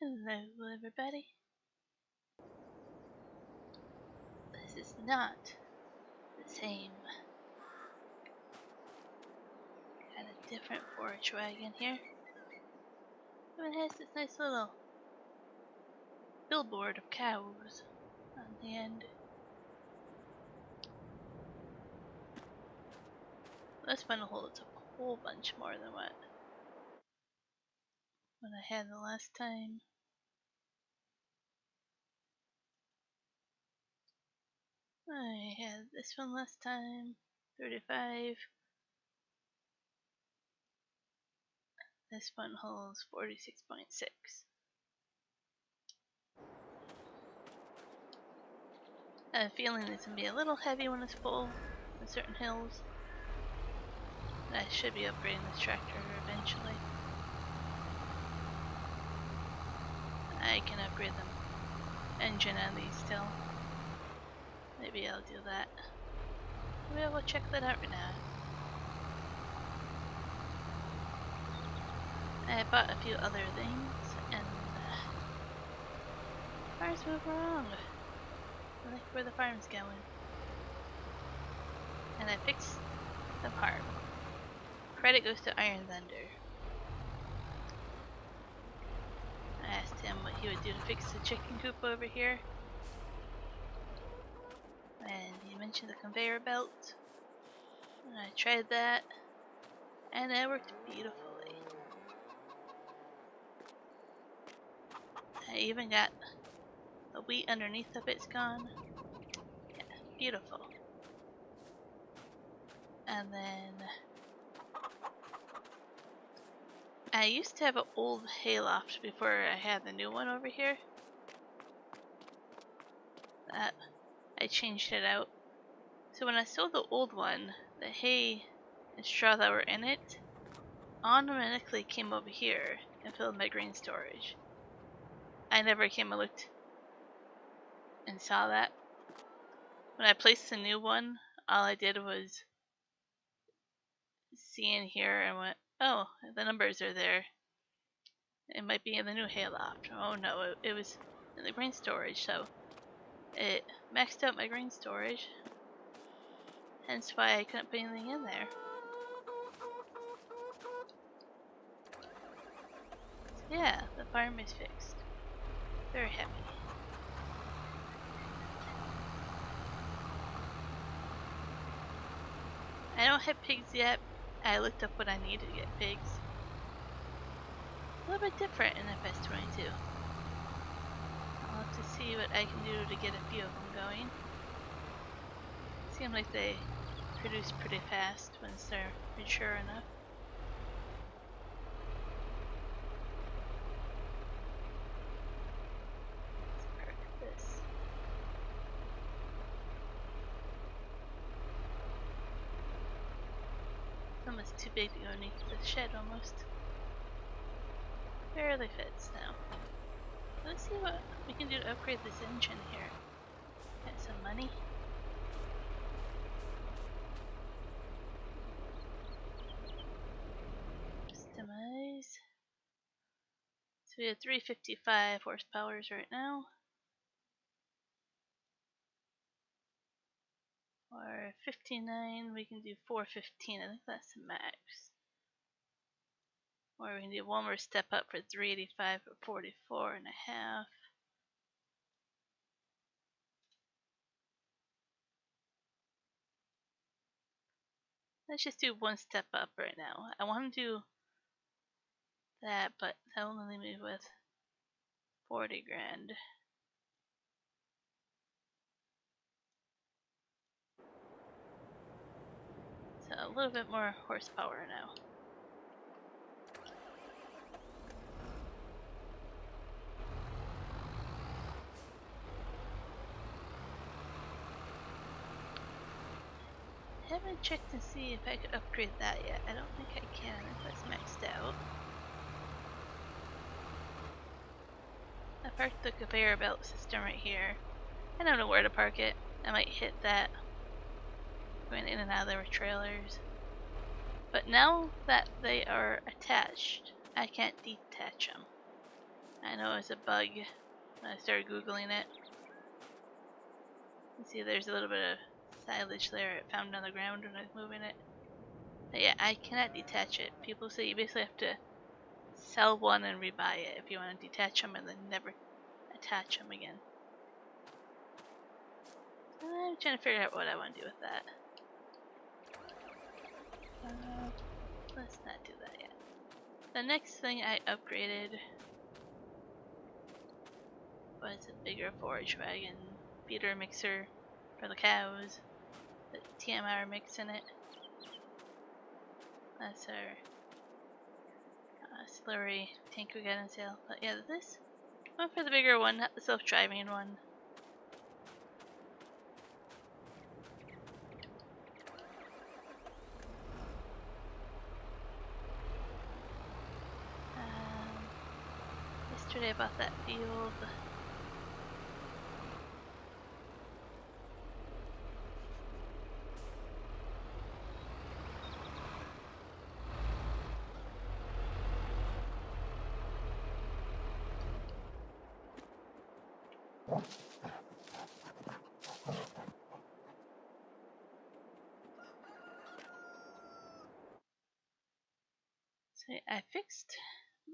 Hello, everybody. This is not the same. Got a different forage wagon here. It has this nice little billboard of cows on the end. This one holds a whole bunch more than what I had the last time. I had this one last time, 35. This one holds 46.6. I have a feeling it's going to be a little heavy when it's full on certain hills. I should be upgrading this tractor eventually. I can upgrade the engine on these still. Maybe I'll do that. Maybe I will check that out right now. I bought a few other things and farms move wrong. I like where the farm's going. And I fixed the farm. Credit goes to Iron Thunder. I asked him what he would do to fix the chicken coop over here. And he mentioned the conveyor belt. And I tried that. And it worked beautifully. I even got the wheat underneath of it's gone. Yeah, beautiful. And then I used to have an old hayloft before I had the new one over here. That I changed it out. So when I sold the old one, the hay and straw that were in it automatically came over here and filled my grain storage. I never came and looked and saw that. When I placed the new one, all I did was see in here and went, oh, the numbers are there. It might be in the new hayloft. Oh no, it was in the grain storage, so it maxed out my grain storage. Hence why I couldn't put anything in there. So yeah, the farm is fixed. Very happy. I don't have pigs yet. I looked up what I need to get pigs. A little bit different in FS22. I'll have to see what I can do to get a few of them going. Seem like they produce pretty fast once they're mature enough. Let's perk this. It's almost too big to go underneath the shed almost. Barely fits now. Let's see what we can do to upgrade this engine here. Get some money. Customize. So we have 355 horsepower right now. Or 59, we can do 415. I think that's the max. Or we can do one more step up for 385 or 44 and a half. Let's just do one step up right now. I want to do that, but that will only leave me with 40 grand. So a little bit more horsepower now. I haven't checked to see if I could upgrade that yet. I don't think I can if that's maxed out. I parked the conveyor belt system right here. I don't know where to park it. I might hit that going in and out of their trailers. But now that they are attached, I can't detach them. I know it's a bug when I started Googling it. You see there's a little bit of silage there it found on the ground when I was moving it. But yeah, I cannot detach it. People say you basically have to sell one and rebuy it if you want to detach them and then never attach them again. I'm trying to figure out what I want to do with that. Let's not do that yet. The next thing I upgraded was a bigger forage wagon feeder mixer for the cows. The TMR mix in it. That's our slurry tank we got on sale. But yeah, this one for the bigger one, not the self-driving one. Yesterday I bought that field. So I fixed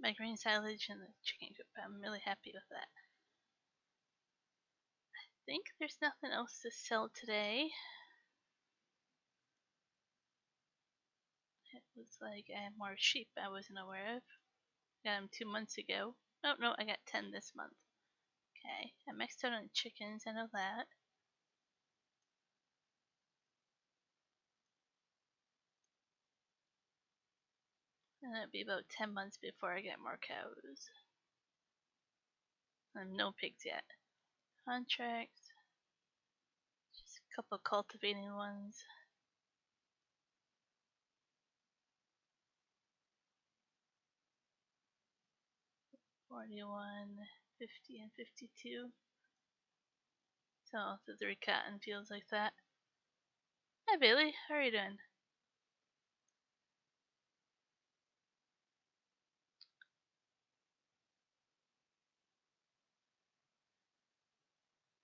my grain silage and the chicken coop. I'm really happy with that. I think there's nothing else to sell today. It looks like I have more sheep I wasn't aware of. Got them 2 months ago. Oh no, I got 10 this month. Okay, I maxed out on chickens, I know that. And it'll be about 10 months before I get more cows. And no pigs yet. Contracts. Just a couple cultivating ones. 41, 50, and 52. So the 3 cotton fields like that. Hi Bailey, how are you doing?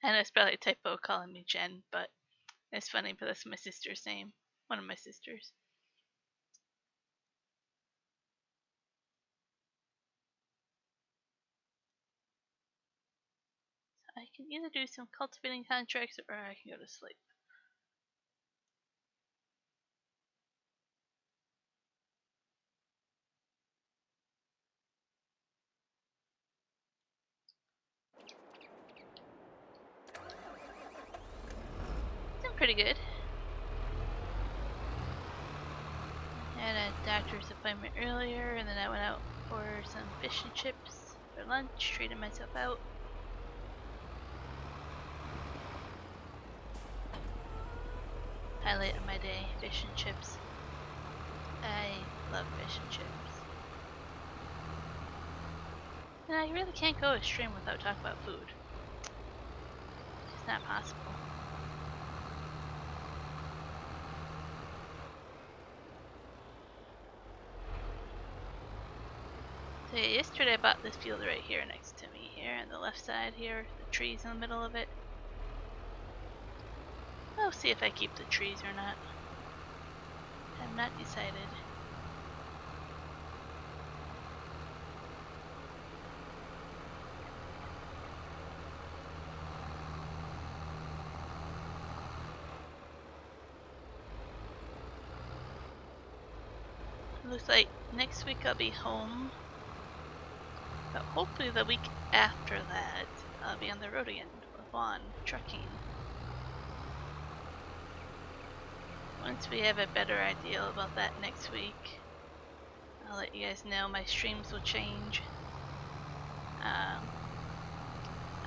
I know it's probably a typo calling me Jen, but it's funny, but that's my sister's name. One of my sisters. So I can either do some cultivating contracts or I can go to sleep. Doing pretty good. I had a doctor's appointment earlier, and then I went out for some fish and chips for lunch, treated myself out. Highlight of my day, fish and chips. I love fish and chips. And I really can't go a stream without talking about food. It's not possible. So yeah, yesterday I bought this field right here next to me here on the left side here, the trees in the middle of it. I'll see if I keep the trees or not. I'm not decided. Looks like next week I'll be home, but hopefully the week after that I'll be on the road again with Juan, trucking. Once we have a better idea about that next week, I'll let you guys know. My streams will change.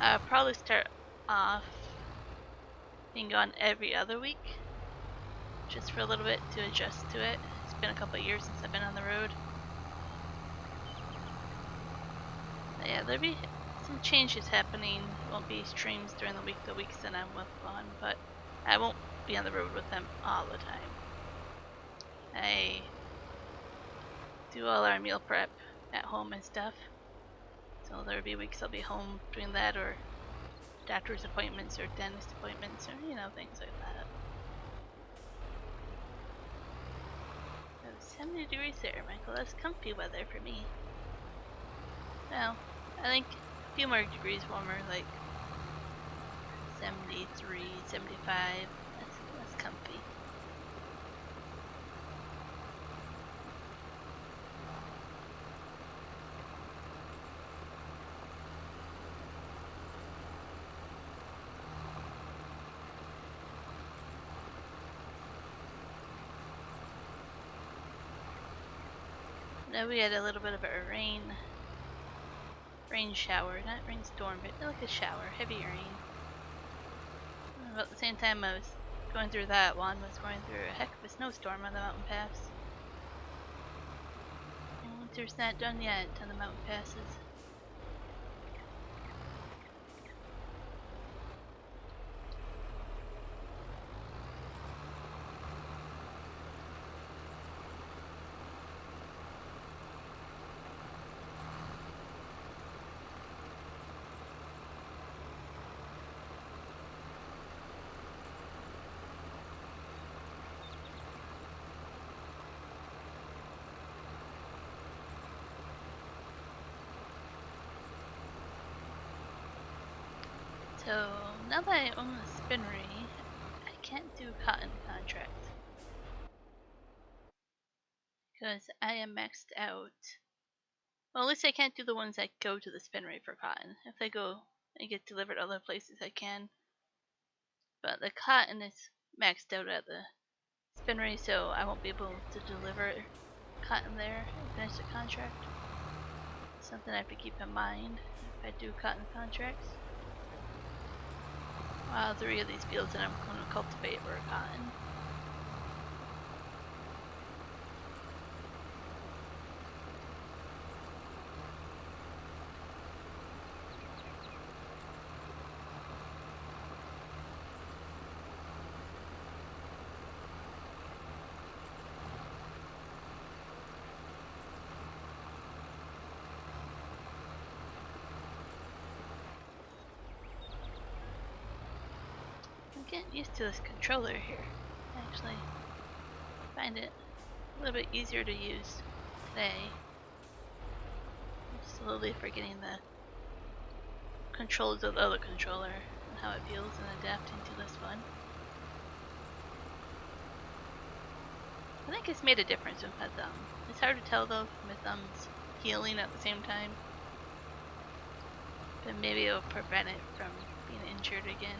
I'll probably start off being gone every other week, just for a little bit to adjust to it. It's been a couple of years since I've been on the road. But yeah, there'll be some changes happening. Won't be streams during the weeks that I'm with Juan, but I won't be on the road with them all the time. I do all our meal prep at home and stuff. So there'll be weeks I'll be home doing that, or doctor's appointments, or dentist appointments, or things like that. So 70 degrees there, Michael. That's comfy weather for me. Well, I think a few more degrees warmer, like 73, 75. That's comfy. Now we had a little bit of a rain shower, not rainstorm, but like a shower, heavy rain. And about the same time I was going through that, Juan was going through a heck of a snowstorm on the mountain pass. And winter's not done yet on the mountain passes. So now that I own the spinnery, I can't do cotton contracts because I am maxed out. Well, at least I can't do the ones that go to the spinnery for cotton. If they go and get delivered other places, I can. But the cotton is maxed out at the spinnery, so I won't be able to deliver cotton there and finish the contract. Something I have to keep in mind if I do cotton contracts. While 3 of these fields that I'm going to cultivate were cotton. I'm getting used to this controller here. I actually find it a little bit easier to use today. I'm slowly forgetting the controls of the other controller and how it feels and adapting to this one. I think it's made a difference with my thumb. It's hard to tell though if my thumb's healing at the same time. But maybe it'll prevent it from being injured again.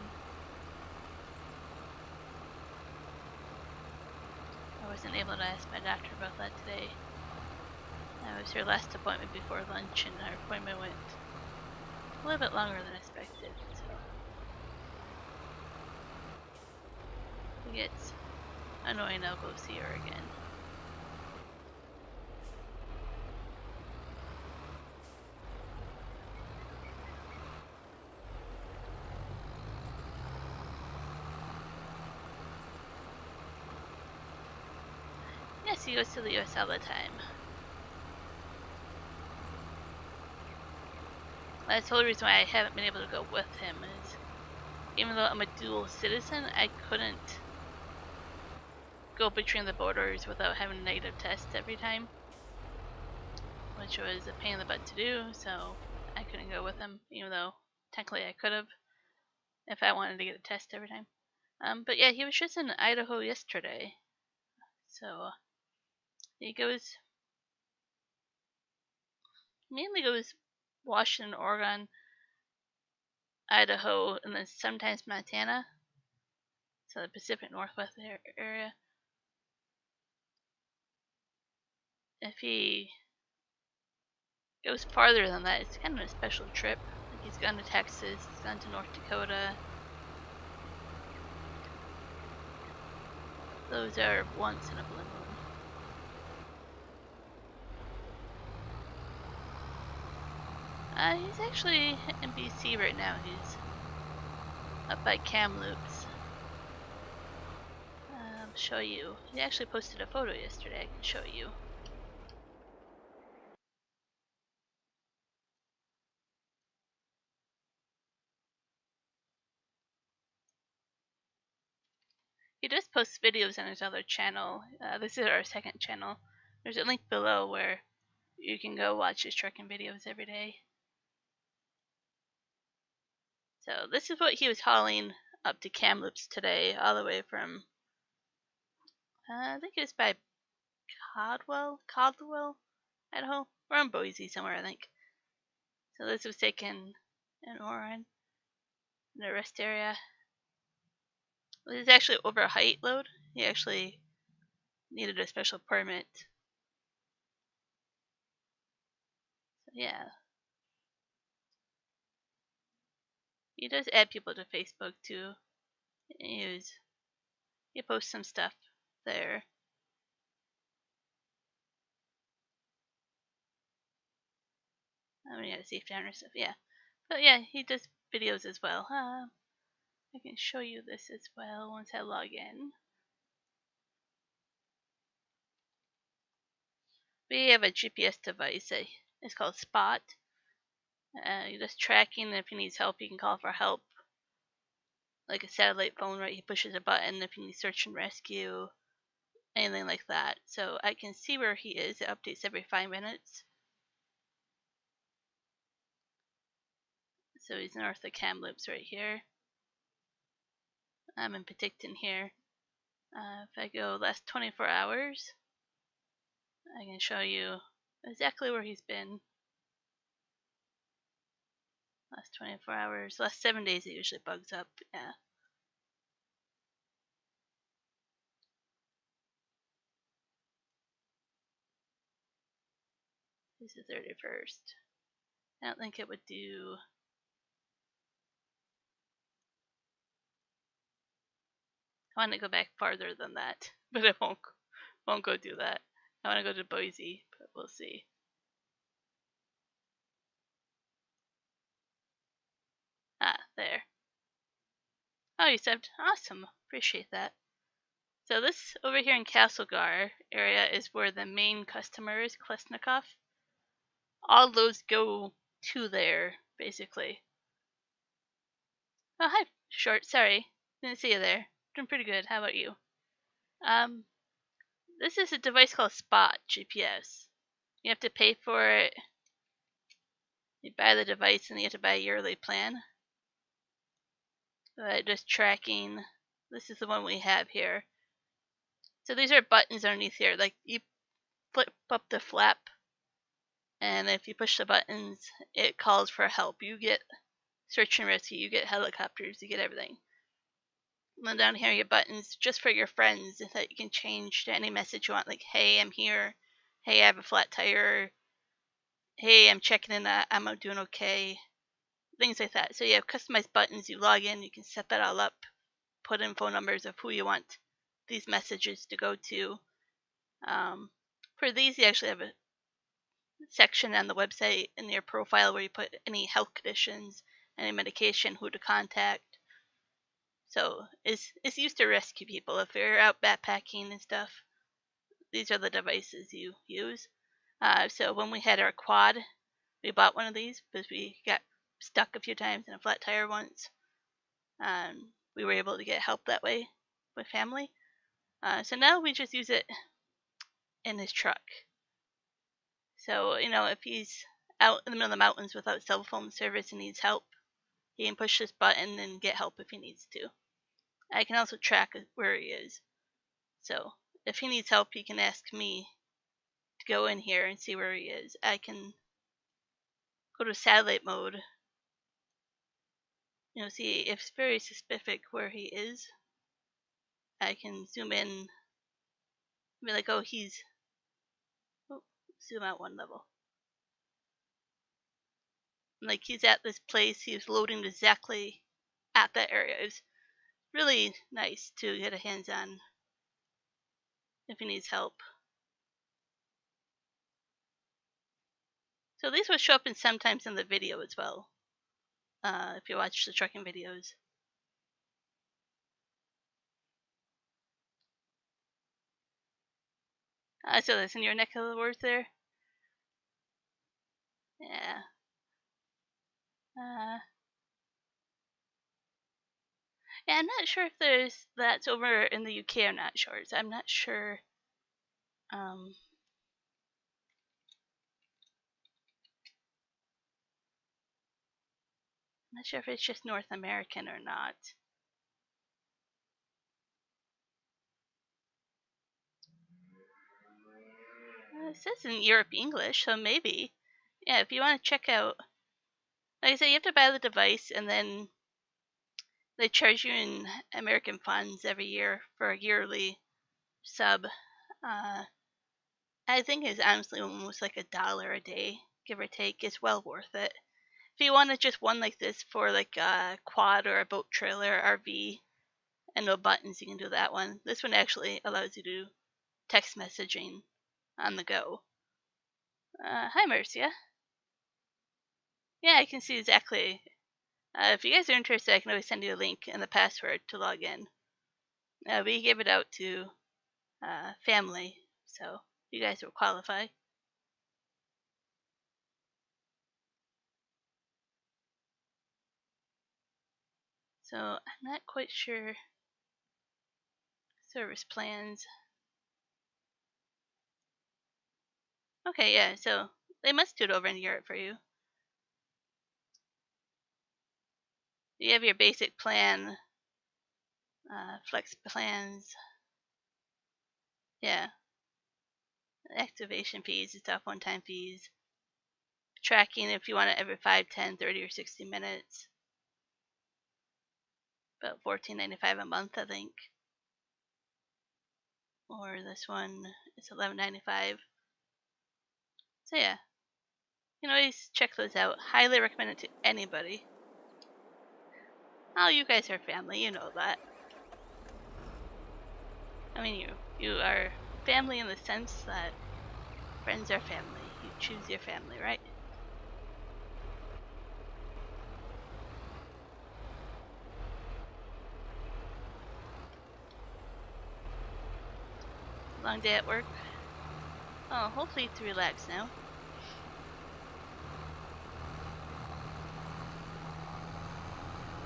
I wasn't able to ask my doctor about that today. That was her last appointment before lunch, and our appointment went a little bit longer than expected. So if it gets annoying, I'll go see her again. Yes, he goes to the US all the time. That's the whole reason why I haven't been able to go with him is even though I'm a dual citizen, I couldn't go between the borders without having a negative test every time, which was a pain in the butt to do, so I couldn't go with him, even though technically I could have if I wanted to get a test every time. But yeah, he was just in Idaho yesterday, so he mainly goes Washington, Oregon, Idaho, and then sometimes Montana, so the Pacific Northwest area. If he goes farther than that, it's kind of a special trip. Like he's gone to Texas, he's gone to North Dakota. Those are once in a blue moon. He's actually in BC right now. He's up by Kamloops. I'll show you. He actually posted a photo yesterday. I can show you. He does post videos on his other channel. This is our second channel. There's a link below where you can go watch his trucking videos every day. So this is what he was hauling up to Kamloops today, all the way from, I think it was by Caldwell, Idaho. We're in Boise somewhere, I think. So this was taken in Oregon, in the rest area. This is actually over a height load. He actually needed a special permit. So yeah. He does add people to Facebook too. He posts some stuff there. I mean, yeah, safe down or stuff. Yeah, but yeah, he does videos as well. I can show you this as well once I log in. We have a GPS device. It's called Spot. You're just tracking. If he needs help, he can call for help. Like a satellite phone, right? He pushes a button if he needs search and rescue, anything like that. So I can see where he is. It updates every 5 minutes. So he's north of Kamloops right here. I'm in Penticton here. If I go last 24 hours, I can show you exactly where he's been. Last 24 hours. Last 7 days it usually bugs up. Yeah. This is the 31st. I don't think it would do. I want to go back farther than that, but it won't go do that. I want to go to Boise, but we'll see. There. Oh, you subbed. Awesome. Appreciate that. So this over here in Castlegar area is where the main customer is, Klesnikov. All those go to there, basically. Oh, hi, Short. Sorry. Didn't see you there. Doing pretty good. How about you? Um, this is a device called Spot GPS. You have to pay for it. You buy the device and you have to buy a yearly plan. Just tracking. This is the one we have here. So these are buttons underneath here. Like you flip up the flap, and if you push the buttons, it calls for help. You get search and rescue. You get helicopters. You get everything. And then down here, you have buttons just for your friends that you can change to any message you want. Like, hey, I'm here. Hey, I have a flat tire. Hey, I'm checking in. I'm doing okay. Things like that. So you have customized buttons. You log in. You can set that all up. Put in phone numbers of who you want these messages to go to. For these, you actually have a section on the website in your profile where you put any health conditions, any medication, who to contact. So it's used to rescue people. If you're out backpacking and stuff, these are the devices you use. So when we had our quad, we bought one of these because we got stuck a few times in a flat tire once. We were able to get help that way with family. So now we just use it in his truck. So, if he's out in the middle of the mountains without cell phone service and needs help, he can push this button and get help if he needs to. I can also track where he is. So, if he needs help, he can ask me to go in here and see where he is. I can go to satellite mode, see if it's very specific where he is. I can zoom in and be like, oh, zoom out one level. Like, he's at this place, he's loading exactly at that area. It's really nice to get a hands on if he needs help. So these will show up sometimes in the video as well, if you watch the trucking videos. So that's in your neck of the woods there? Yeah. Yeah, I'm not sure if that's over in the UK or not, Shorts. I'm not sure. I'm not sure if it's just North American or not. It says in Europe English, so maybe. Yeah, if you want to check out, like I said, you have to buy the device, and then they charge you in American funds every year for a yearly sub. I think it's honestly almost like $1 a day, give or take. It's well worth it. If you wanted just one like this for like a quad or a boat trailer RV and no buttons, you can do that one. This one actually allows you to do text messaging on the go. Hi, Marcia. Yeah, I can see exactly. If you guys are interested, I can always send you a link and the password to log in. We gave it out to family, so you guys will qualify. So I'm not quite sure service plans. Okay, yeah, so they must do it over in Europe for you. You have your basic plan, flex plans. Yeah, activation fees and stuff, one-time fees. Tracking if you want it every 5, 10, 30, or 60 minutes. About $14.95 a month, I think. Or this one is $11.95. So yeah, you can always check those out. Highly recommend it to anybody. Oh, you guys are family, you know that. I mean, you are family in the sense that friends are family. You choose your family, right? Long day at work? Oh, hopefully to relax now.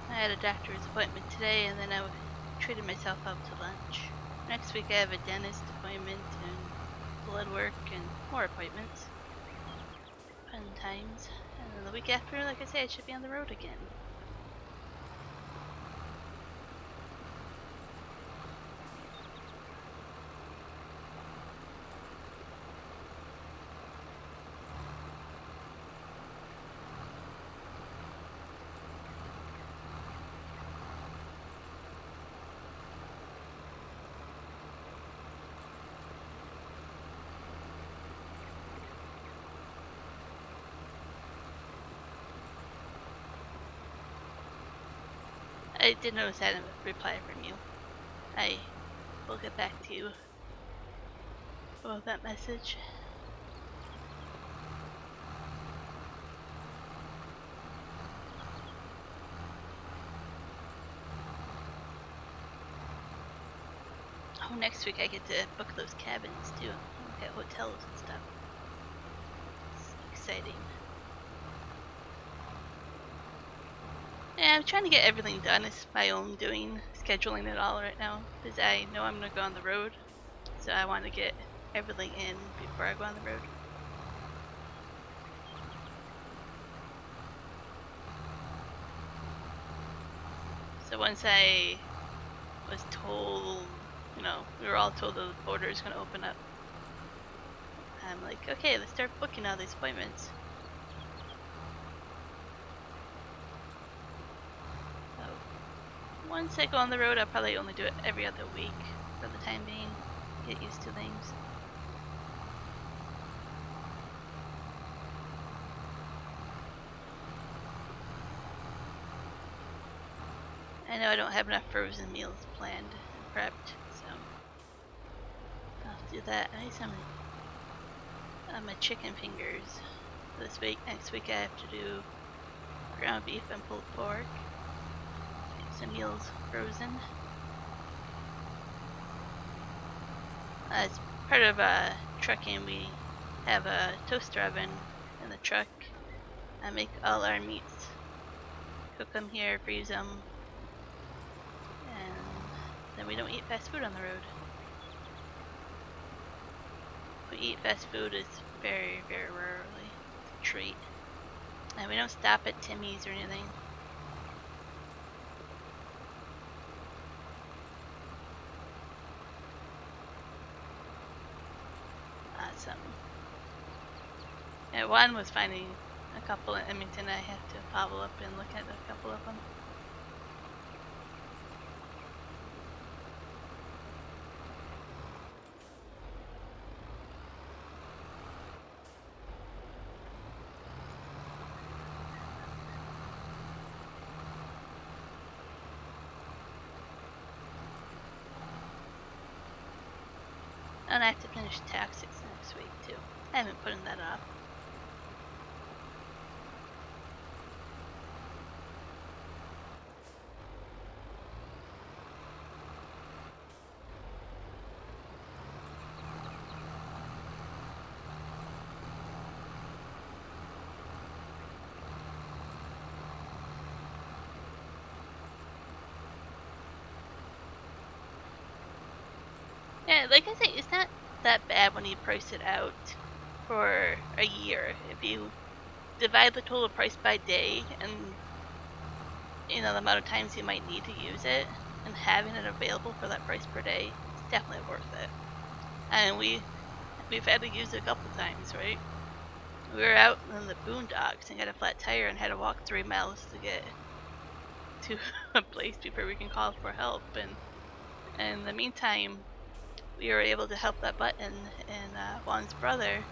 I had a doctor's appointment today, and then I treated myself out to lunch. Next week I have a dentist appointment and blood work and more appointments. Fun times. And then the week after, like I say, I should be on the road again. I did notice I had a reply from you. I will get back to you about that message. Oh, next week I get to book those cabins too. Look at hotels and stuff. It's exciting. Yeah, I'm trying to get everything done. It's my own doing, scheduling it all right now, because I know I'm going to go on the road. So I want to get everything in before I go on the road. So once I was told, we were all told the border is going to open up, I'm like, okay, let's start booking all these appointments. So once I go on the road, I'll probably only do it every other week for the time being. Get used to things. I know I don't have enough frozen meals planned and prepped, so I'll do that. I need some my chicken fingers this week. Next week I have to do ground beef and pulled pork. Get some meals frozen. As part of trucking, we have a toaster oven in the truck. I make all our meats, cook them here, freeze them. then we don't eat fast food on the road. We eat fast food is very, very rarely. It's a treat. And we don't stop at Timmy's or anything. Awesome. Yeah, Juan was finding a couple in Edmonton. I have to follow up and look at a couple of them. And I have to finish tactics next week too. I haven't put that off. Yeah, like I say, it's not that bad when you price it out for a year. If you divide the total price by day and the amount of times you might need to use it, and having it available for that price per day, it's definitely worth it. And we've had to use it a couple times, right? We were out in the boondocks and got a flat tire and had to walk 3 miles to get to a place before we can call for help. And in the meantime, we were able to help that button, and Juan's brother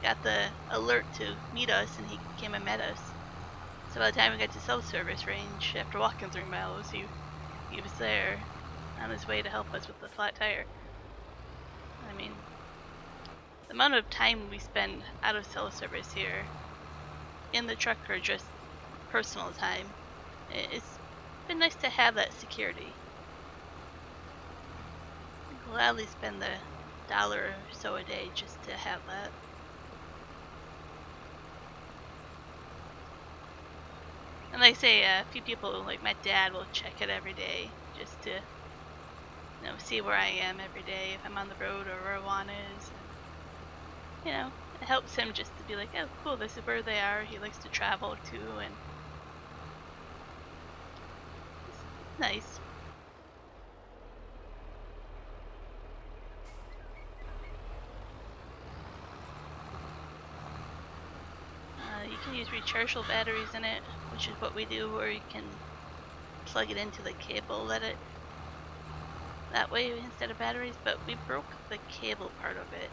got the alert to meet us, and he came and met us. So by the time we got to self-service range, after walking 3 miles, he was there on his way to help us with the flat tire. I mean, the amount of time we spend out of self-service here in the truck or just personal time, it's been nice to have that security. I'll gladly spend the $1 or so a day just to have that. And like I say, a few people, like my dad, will check it every day just to see where I am every day, if I'm on the road or where Juan is. And, it helps him just to be like, oh cool, this is where they are. He likes to travel too, and it's nice. You can use rechargeable batteries in it, which is what we do, or you can plug it into the cable, that way instead of batteries, but we broke the cable part of it.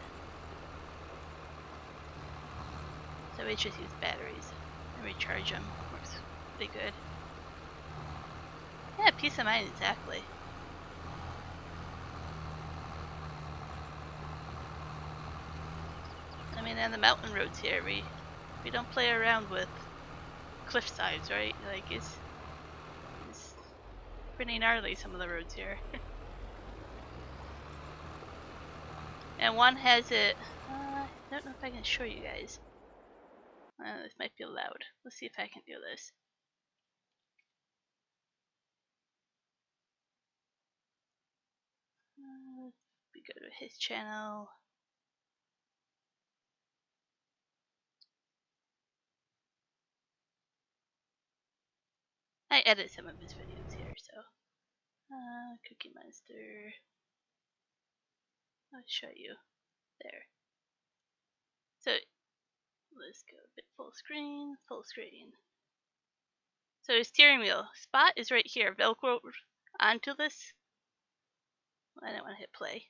So we just use batteries and recharge them. Works pretty good. Yeah, peace of mind, exactly. I mean, on the mountain roads here, we don't play around with cliff sides, right? Like, it's pretty gnarly, some of the roads here. And one has it, I don't know if I can show you guys. This might be loud. Let's see if I can do this. We go to his channel. I edit some of his videos here, so. Cookie Monster. I'll show you. There. So, let's go a bit full screen, full screen. So his steering wheel spot is right here, Velcro onto this. I don't want to hit play.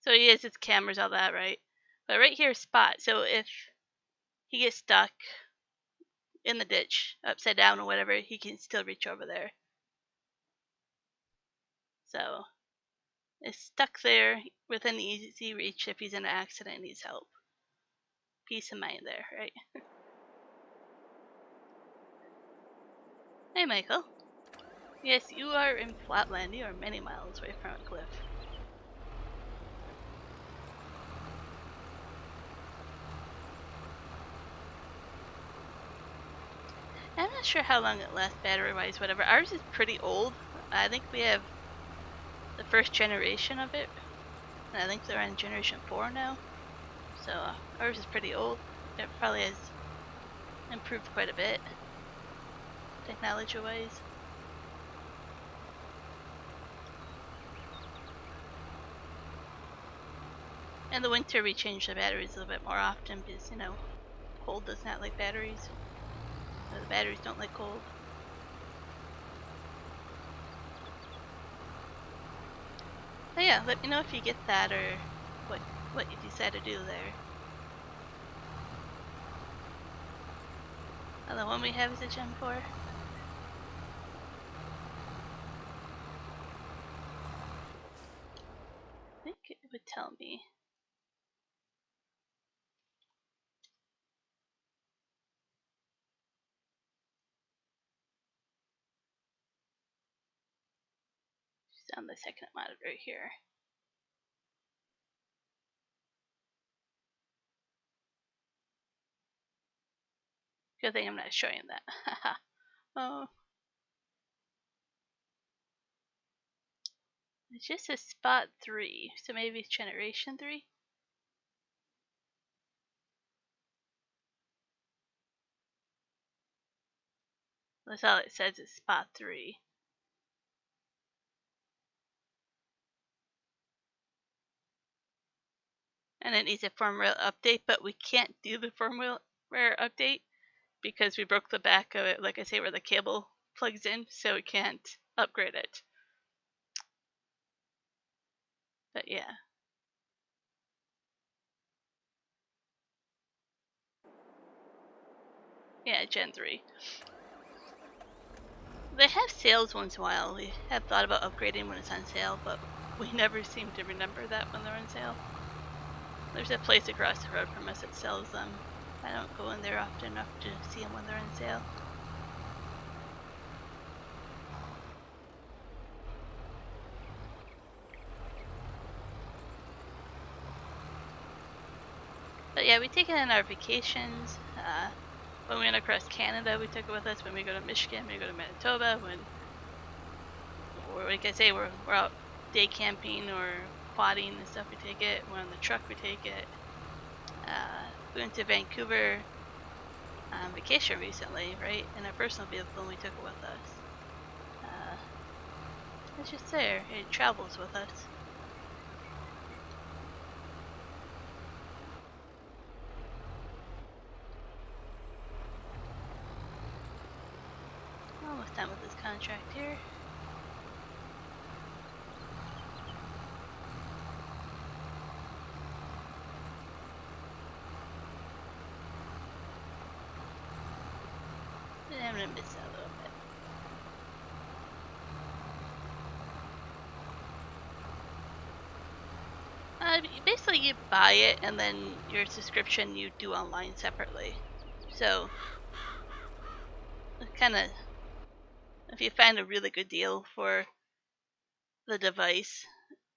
So he has his cameras, all that, right? But right here is spot. So if he gets stuck in the ditch, upside down or whatever, he can still reach over there. So it's stuck there within easy reach if he's in an accident and needs help. Peace of mind there, right? Hey, Michael. Yes, you are in Flatland. You are many miles away from a cliff. I'm not sure how long it lasts battery-wise, whatever. Ours is pretty old. I think we have the first generation of it. And I think they're on generation 4 now. So ours is pretty old. It probably has improved quite a bit, technology-wise. In the winter we change the batteries a little bit more often because, you know, cold does not like batteries. Or the batteries don't like cold. But yeah, let me know if you get that or what you decide to do there. The one we have is a Gen 4. I think it would tell me. It's on the second monitor here. Good thing I'm not showing that. Oh. It's just a spot 3, so maybe it's generation 3? That's all it says is spot 3. And it needs a firmware update, but we can't do the firmware update because we broke the back of it, like I say, where the cable plugs in, so we can't upgrade it. But yeah. Yeah, Gen 3. They have sales once in a while. We have thought about upgrading when it's on sale, but we never seem to remember that when they're on sale. There's a place across the road from us that sells them. I don't go in there often enough to see them when they're on sale. But yeah, we take it on our vacations. When we went across Canada, we took it with us. When we go to Michigan, we go to Manitoba. Or like I say, we're out day camping or quadding and stuff, we take it. We're on the truck, we take it. We went to Vancouver on vacation recently, right? In a personal vehicle, and we took it with us. It's just there. It travels with us. Almost done with this contract here. And I'm gonna miss that a little bit. Basically, you buy it, and then your subscription you do online separately. So, kind of, if you find a really good deal for the device,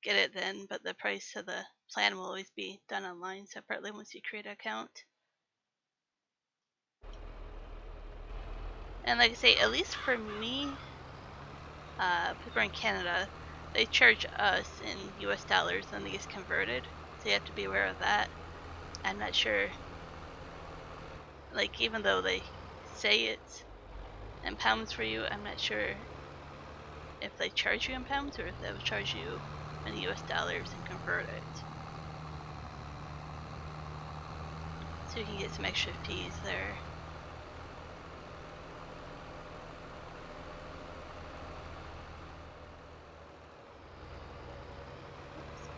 get it then, but the price of the plan will always be done online separately once you create an account. And like I say, at least for me, people in Canada, they charge us in US dollars and they get converted, so you have to be aware of that. I'm not sure, like, even though they say it's in pounds for you, I'm not sure if they charge you in pounds or if they'll charge you in US dollars and convert it. So you can get some extra fees there.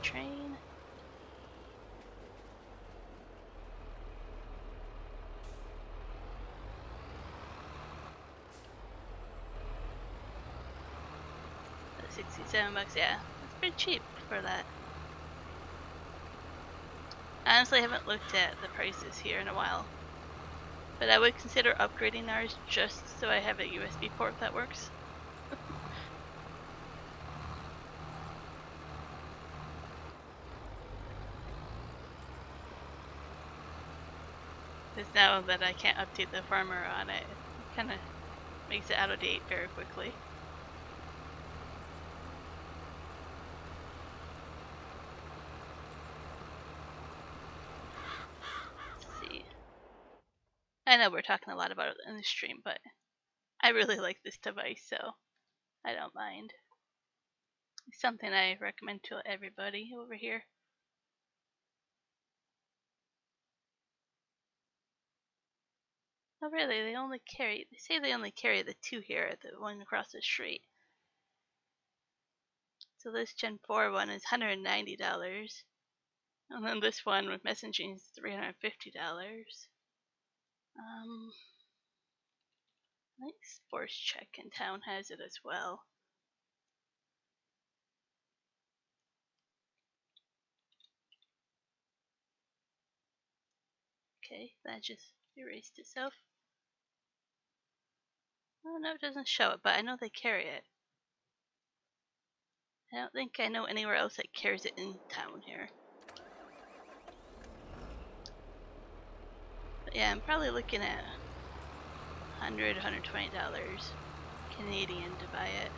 Train. $67, yeah. That's pretty cheap for that. I honestly haven't looked at the prices here in a while. But I would consider upgrading ours just so I have a USB port that works. Because now that I can't update the firmware on it, it kind of makes it out of date very quickly. Let's see. I know we're talking a lot about it in the stream, but I really like this device, so I don't mind. It's something I recommend to everybody over here. Oh really, they say they only carry the 2 here, the one across the street. So this Gen 4 one is $190. And then this one with messaging is $350. I think Sports Check in town has it as well. Okay, that just erased itself. Oh no, it doesn't show it, but I know they carry it. I don't think I know anywhere else that carries it in town here. But yeah, I'm probably looking at $100, $120 Canadian to buy it.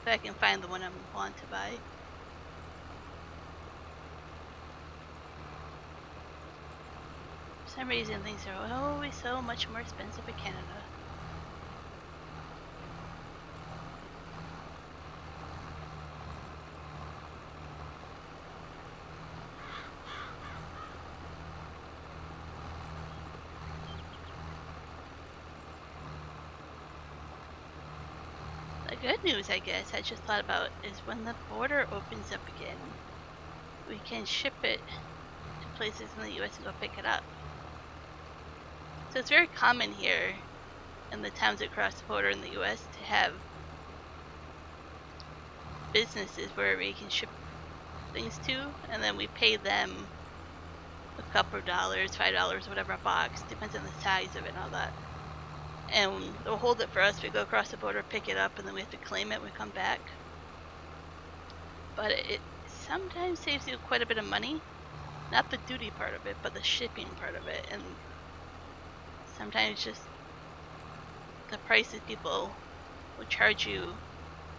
If I can find the one I want to buy. For some reason, things are always so much more expensive in Canada. The good news, I guess, I just thought about is when the border opens up again, we can ship it to places in the US and go pick it up. So it's very common here in the towns across the border in the US to have businesses where we can ship things to, and then we pay them a couple of dollars, $5, whatever a box, depends on the size of it and all that. And they'll hold it for us. We go across the border, pick it up, and then we have to claim it when we come back. But it sometimes saves you quite a bit of money. Not the duty part of it, but the shipping part of it. And sometimes just the prices people will charge you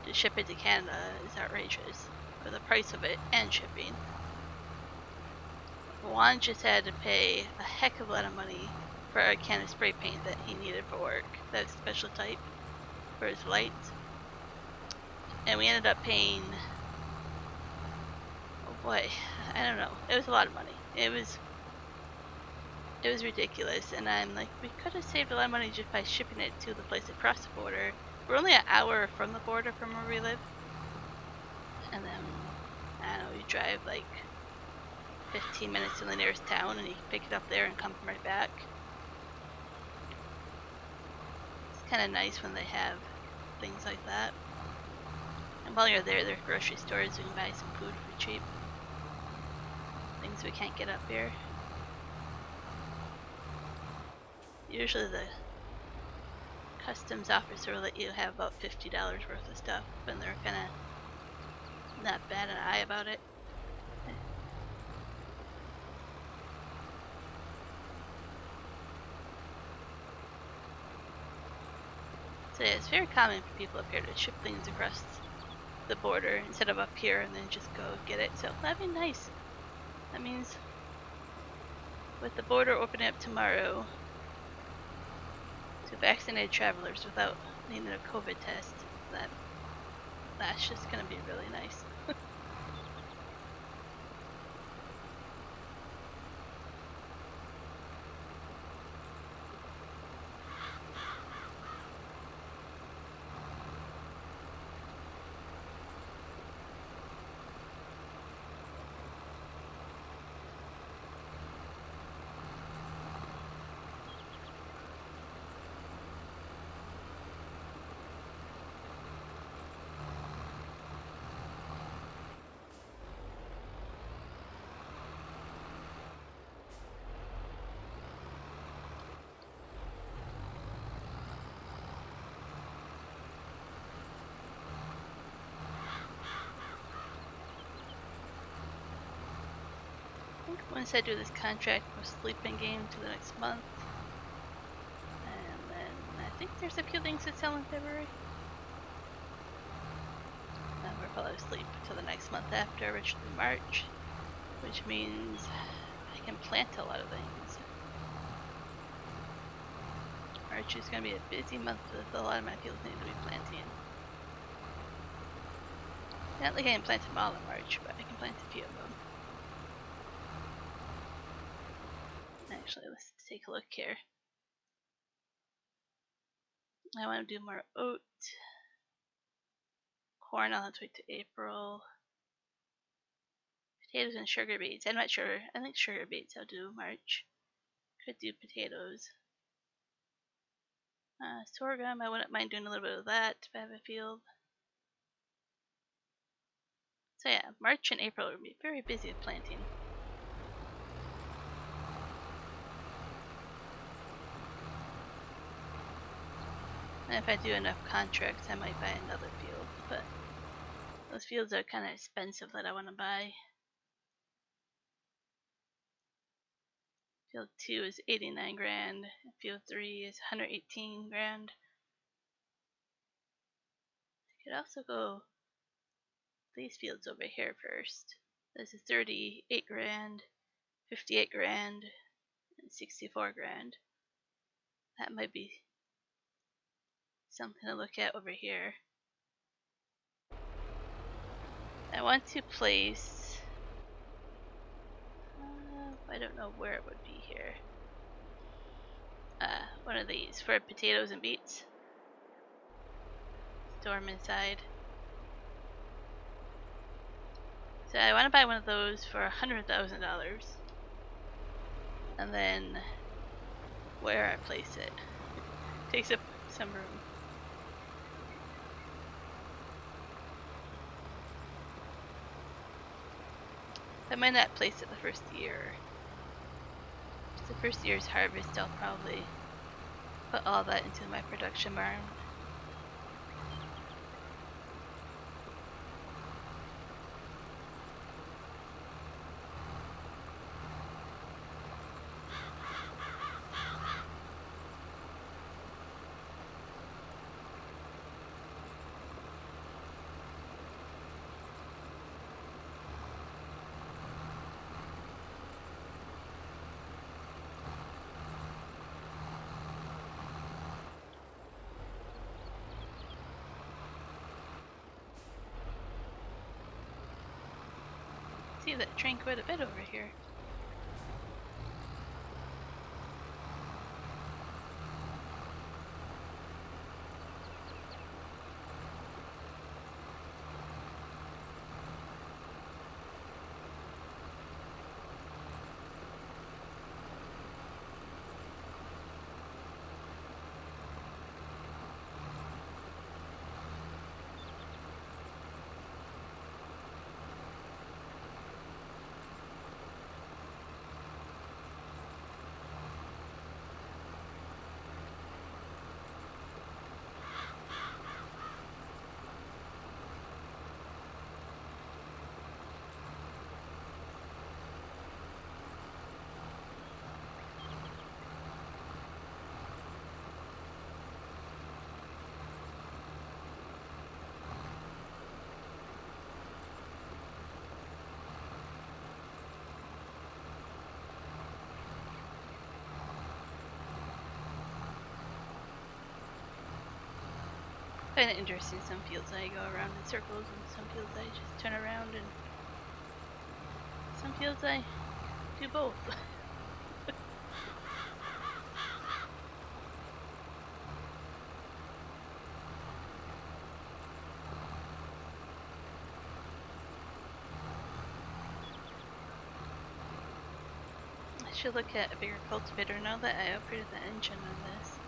to ship it to Canada is outrageous for the price of it and shipping. Juan just had to pay a heck of a lot of money for a can of spray paint that he needed for work. That's a special type for his lights. And we ended up paying, oh boy, I don't know. It was a lot of money. It was ridiculous. And I'm like, we could have saved a lot of money just by shipping it to the place across the border. We're only an hour from the border from where we live. And then, I don't know, you drive like 15 minutes to the nearest town and you can pick it up there and come right back. It's kind of nice when they have things like that. And while you're there, there's grocery stores, you can buy some food for cheap. Things we can't get up here. Usually the customs officer will let you have about $50 worth of stuff, and they're kind of not bad an eye about it. So yeah, it's very common for people up here to ship things across the border instead of up here and then just go get it. So that'd be nice. That means with the border opening up tomorrow to vaccinated travelers without needing a COVID test, that's just gonna be really nice. Once I do this contract, we'll sleep in game to the next month. think there's a few things to sell in February. We're probably asleep until the next month after, which will be March, which means I can plant a lot of things. March is going to be a busy month with a lot of my fields need to be planting. Not like I can plant them all in March, but I can plant a few of them. Actually, let's take a look here. I want to do more oat. Corn, I'll have to wait to April. Potatoes and sugar beets. I'm not sure. I think sugar beets I'll do March. Could do potatoes. Sorghum, I wouldn't mind doing a little bit of that if I have a field. So yeah, March and April will be very busy with planting. And if I do enough contracts, I might buy another field, but those fields are kind of expensive that I want to buy. Field 2 is 89 grand, field 3 is 118 grand. I could also go these fields over here first. This is 38 grand, 58 grand, and 64 grand. That might be something to look at over here. I want to place, I don't know where it would be here. One of these for potatoes and beets. Store them inside. So I want to buy one of those for $100,000. And then where I place it takes up some room. I might not place it the first year. Just the first year's harvest, I'll probably put all that into my production barn. See that train quite a bit over here. Kind of interesting. Some fields I go around in circles, and some fields I just turn around, and some fields I do both. I should look at a bigger cultivator now that I upgraded the engine on this.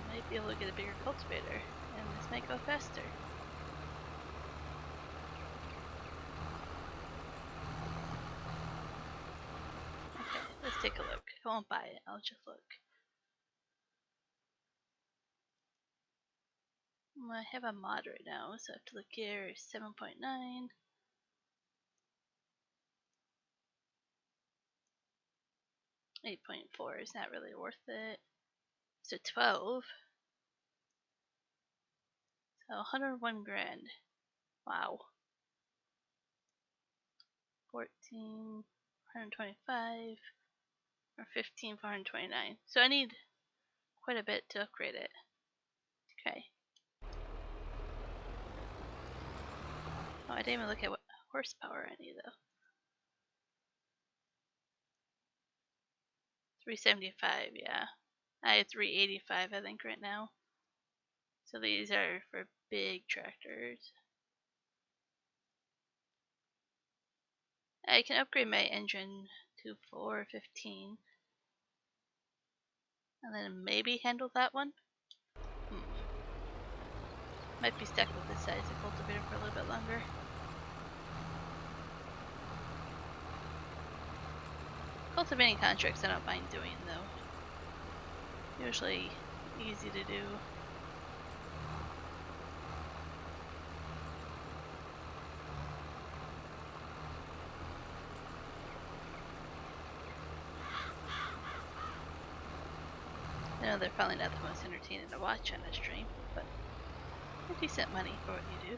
I might be able to get a bigger cultivator, and this might go faster. Okay, let's take a look. I won't buy it, I'll just look. I have a mod right now, so I have to look here. 7.9. .4 is not really worth it. So 12. So 101 grand. Wow. 14, 125, or 15 for 129. So I need quite a bit to upgrade it. Okay. Oh, I didn't even look at what horsepower I need though. 375, yeah. I have 385 I think right now. So these are for big tractors. I can upgrade my engine to 415. And then maybe handle that one. Might be stuck with this size of cultivator for a little bit longer. Cultivating contracts I don't mind doing though. Usually easy to do. I know they're probably not the most entertaining to watch on a stream, but they're decent money for what you do.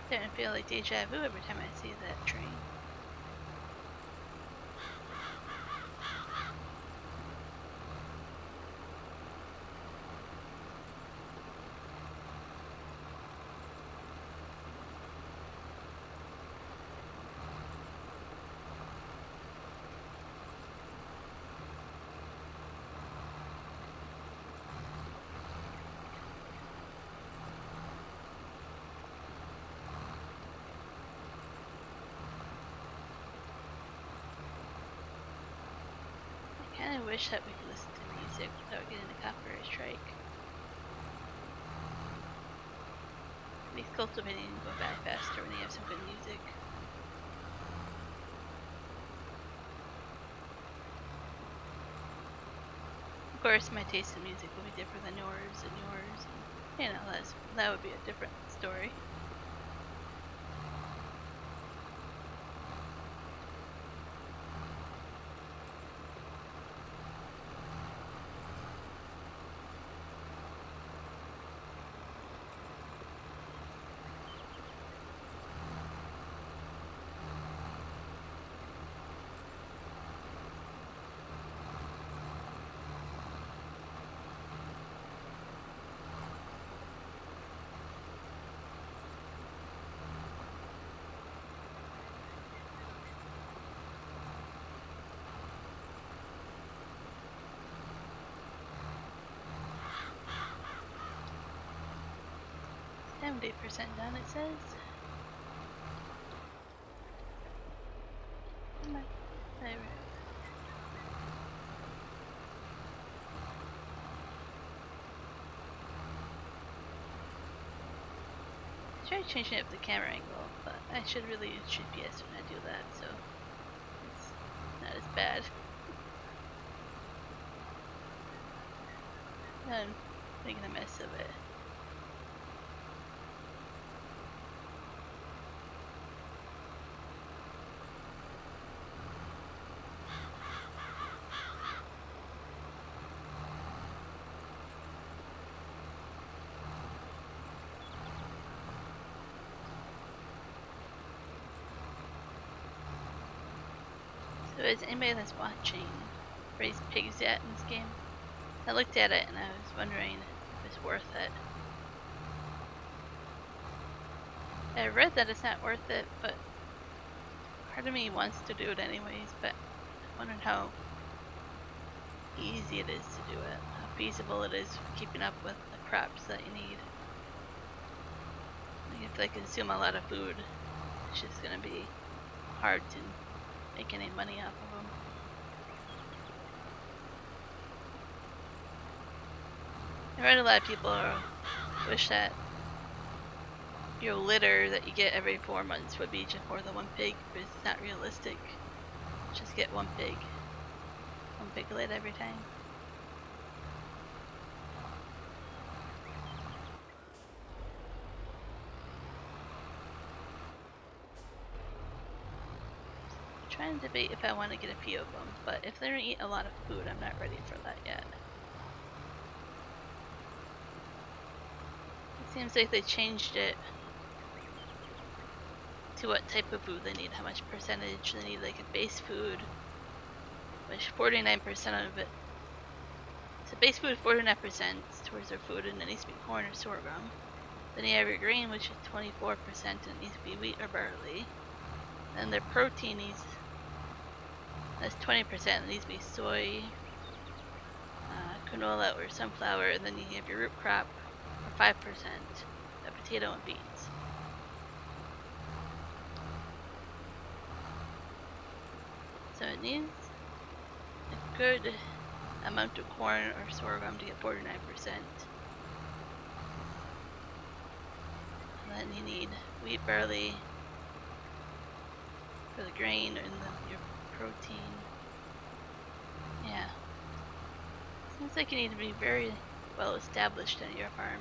Starting to feel like deja vu every time I see that train. I kinda wish that we could listen to music without getting a copyright strike. Makes cultivating go by faster when you have some good music. Of course, my taste in music will be different than yours and yours. And, you know, that would be a different story. I'm 8% done, it says. There. I tried changing up the camera angle, but I should really use GPS when I do that, so it's not as bad. I'm making a mess of it. So is anybody that's watching raise pigs yet in this game? I looked at it and I was wondering if it's worth it. I read that it's not worth it, but part of me wants to do it anyways, but I wondered how easy it is to do it, how feasible it is for keeping up with the crops that you need. Like if they consume a lot of food, it's just gonna be hard to make any money off of them. I read a lot of people wish that your litter that you get every 4 months would be just for the one pig, but it's not realistic. Just get one piglet every time. I'm trying to debate if I want to get a few of them, but if they're eating a lot of food, I'm not ready for that yet. It seems like they changed it to what type of food they need, how much percentage they need, like a base food, which 49% of it. So base food 49% towards their food, and it needs to be corn or sorghum. Then you have your grain, which is 24%, and it needs to be wheat or barley. Then their protein needs, that's 20%, it needs to be soy, canola or sunflower, and then you have your root crop for 5%, a potato and beans. So it needs a good amount of corn or sorghum to get 49%. And then you need wheat, barley for the grain and your protein. Yeah. Seems like you need to be very well established at your farm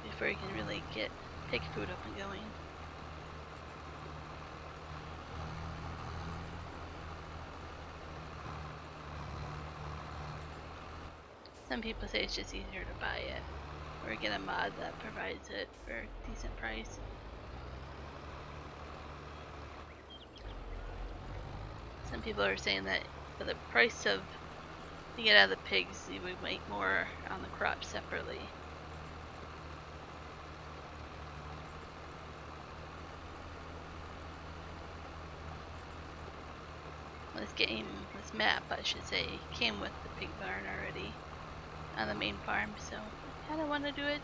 before you can really get pig food up and going. Some people say it's just easier to buy it or get a mod that provides it for a decent price. Some people are saying that for the price of you get out of the pigs, you would make more on the crop separately. This map, I should say, came with the pig barn already on the main farm, so I kind of want to do it.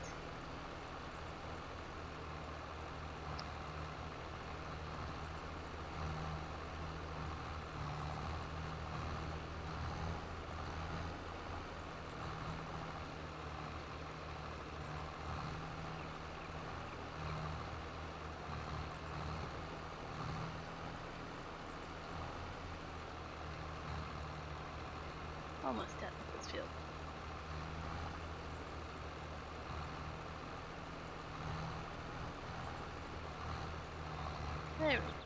Almost done with this field. There we go.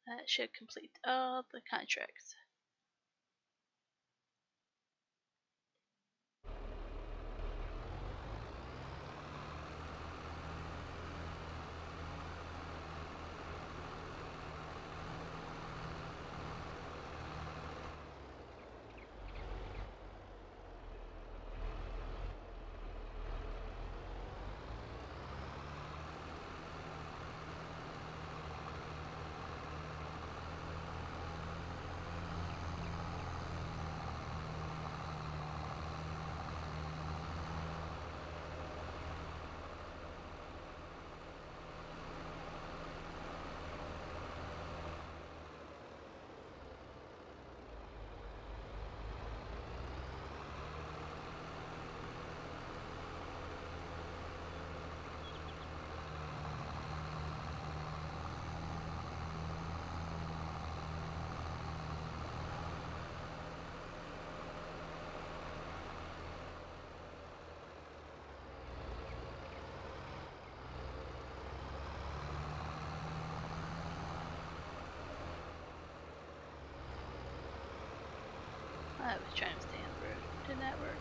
That should complete all the contracts. I was trying to stay on the road. Did not work.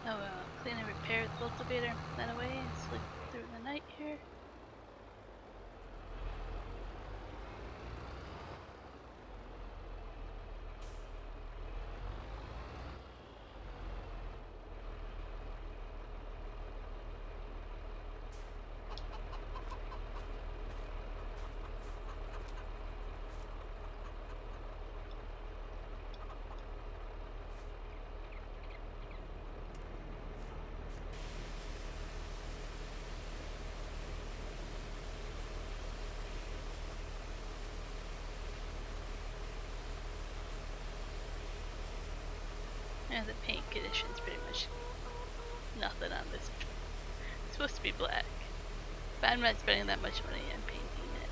Oh, clean and repair the cultivator, put that away and sleep through the night here. And the paint condition's pretty much nothing on this. It's supposed to be black, but I'm not spending that much money on painting it.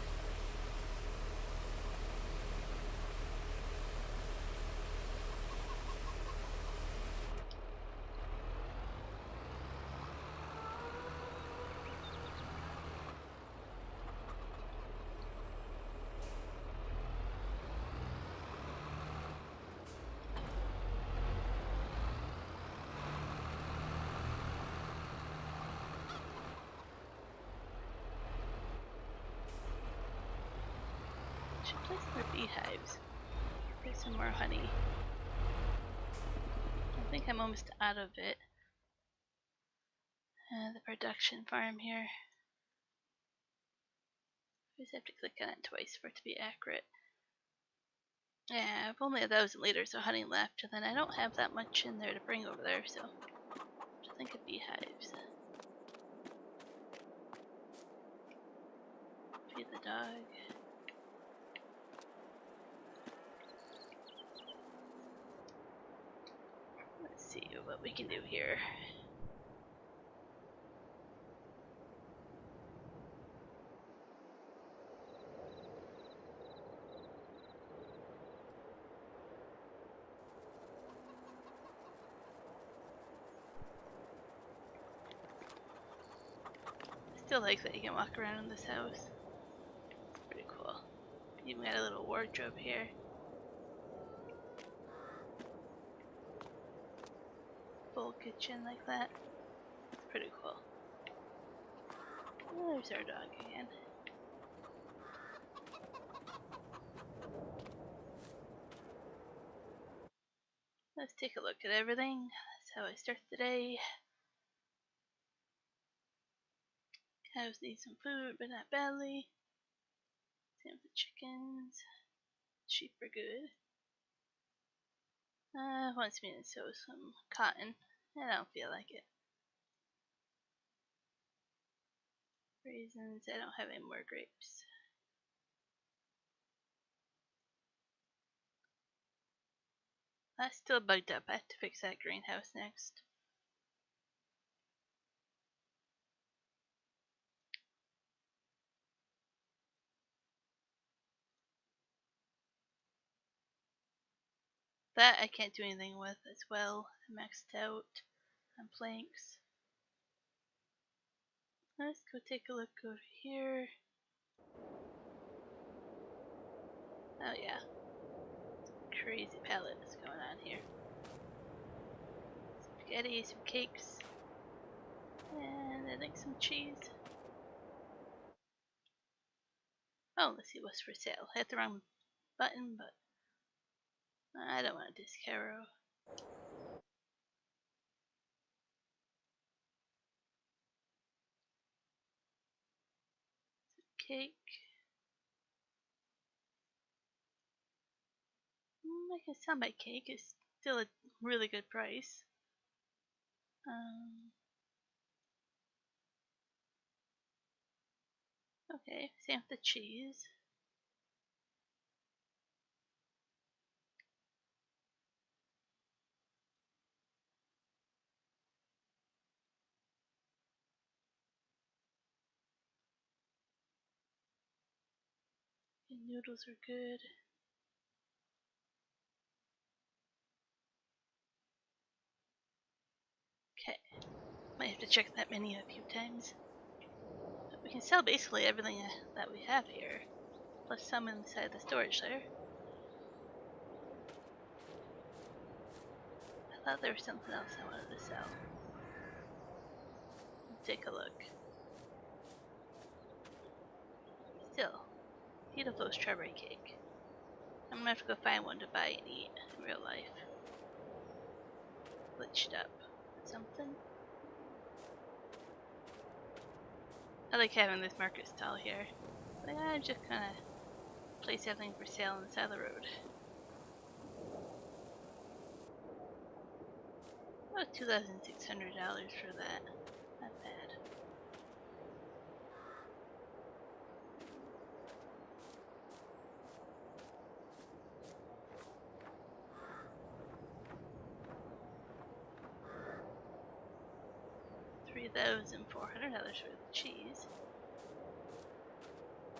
Should place more beehives. There's some more honey. I think I'm almost out of it. The production farm here. I just have to click on it twice for it to be accurate. Yeah, I've only 1,000 liters of honey left, and then I don't have that much in there to bring over there, so just think of beehives. Feed the dog. Let's see what we can do here. I still like that you can walk around in this house. It's pretty cool. Even got a little wardrobe here. Full kitchen like that. It's pretty cool. Oh, there's our dog again. Let's take a look at everything. That's how I start the day. Cows need some food, but not badly. Same with the chickens. Sheep are good. Wants me to sew some cotton. I don't feel like it. Raisins. I don't have any more grapes. That's still bugged up. I have to fix that greenhouse next. That I can't do anything with as well. I'm maxed out on planks. Let's go take a look over here. Oh yeah. Crazy palette is going on here. Spaghetti, some cakes, and I think some cheese. Oh, let's see what's for sale. I hit the wrong button, but I don't want a discaro. Cake. I can sell my cake. It's still a really good price. Okay, same with the cheese. The noodles are good. Okay, might have to check that menu a few times. But we can sell basically everything that we have here, plus some inside the storage there. I thought there was something else I wanted to sell. Let's take a look. Still, beautiful strawberry cake. I'm gonna have to go find one to buy and eat in real life. Glitched up. Something? I like having this market stall here. But I'm just gonna place everything for sale on the side of the road. About $2,600 for that. Not bad. $3,400 for the cheese.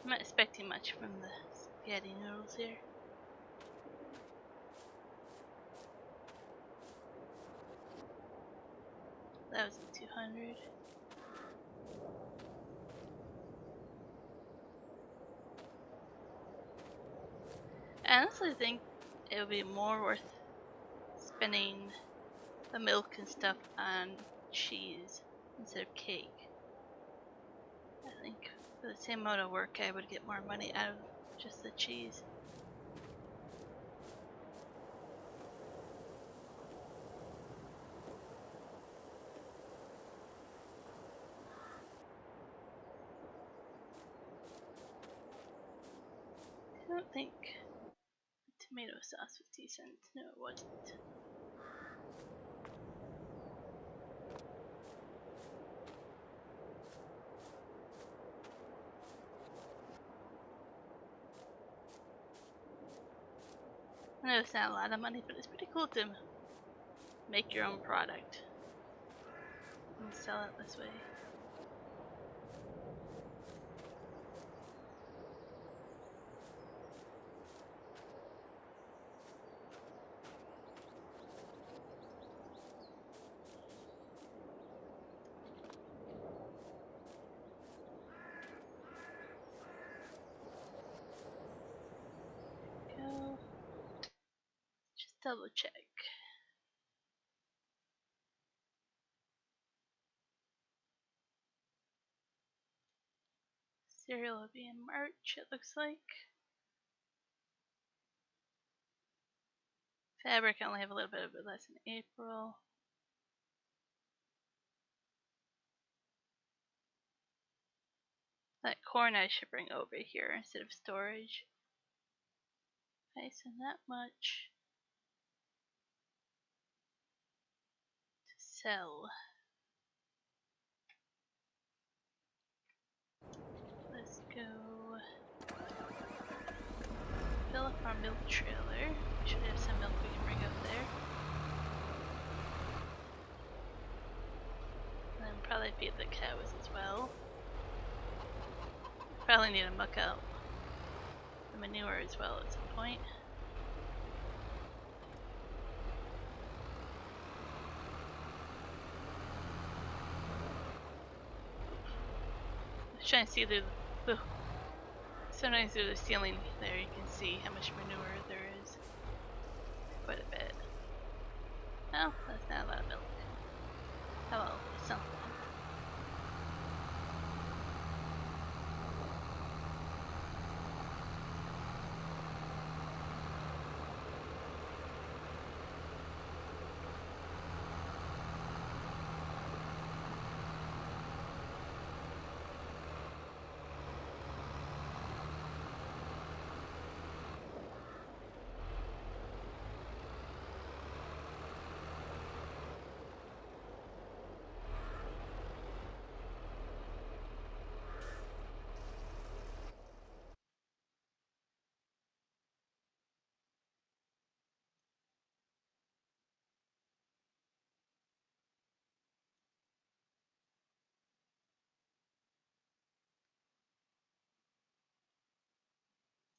I'm not expecting much from the spaghetti noodles here. $1,200. I honestly think it would be more worth spending the milk and stuff on cheese instead of cake. I think for the same amount of work I would get more money out of just the cheese. I don't think the tomato sauce was decent. No, it wasn't. I know it's not a lot of money, but it's pretty cool to make your own product and sell it this way. Go. Just double check. Cereal will be in March, it looks like. Fabric, I only have a little bit of it less in April. That corn I should bring over here instead of storage. Okay, so not much to sell. Let's go fill up our milk trailer. We should have some milk we can bring up there. And then probably feed the cows as well. Probably need to muck out the manure as well at some point. I was trying to see through the sometimes through the ceiling there you can see how much manure there is. Quite a bit. Oh, that's not a lot of milk. Hello, something.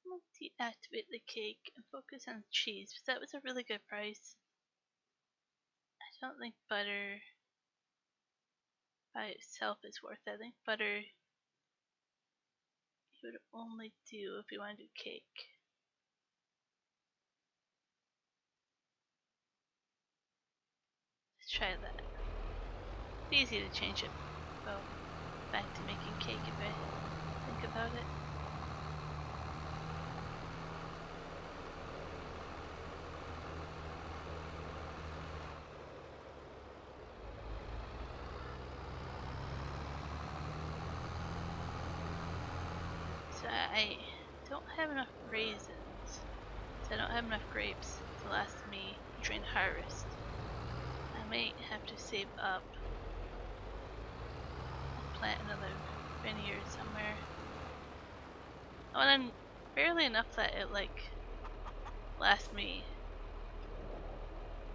I'll deactivate the cake and focus on cheese because that was a really good price. I don't think butter by itself is worth it. I think butter you would only do if you want to do cake. Let's try that. It's easy to change it back to making cake if I think about it. So I don't have enough raisins. So I don't have enough grapes to last me during harvest. I might have to save up and plant another vineyard somewhere. Oh, and then barely enough that it like lasts me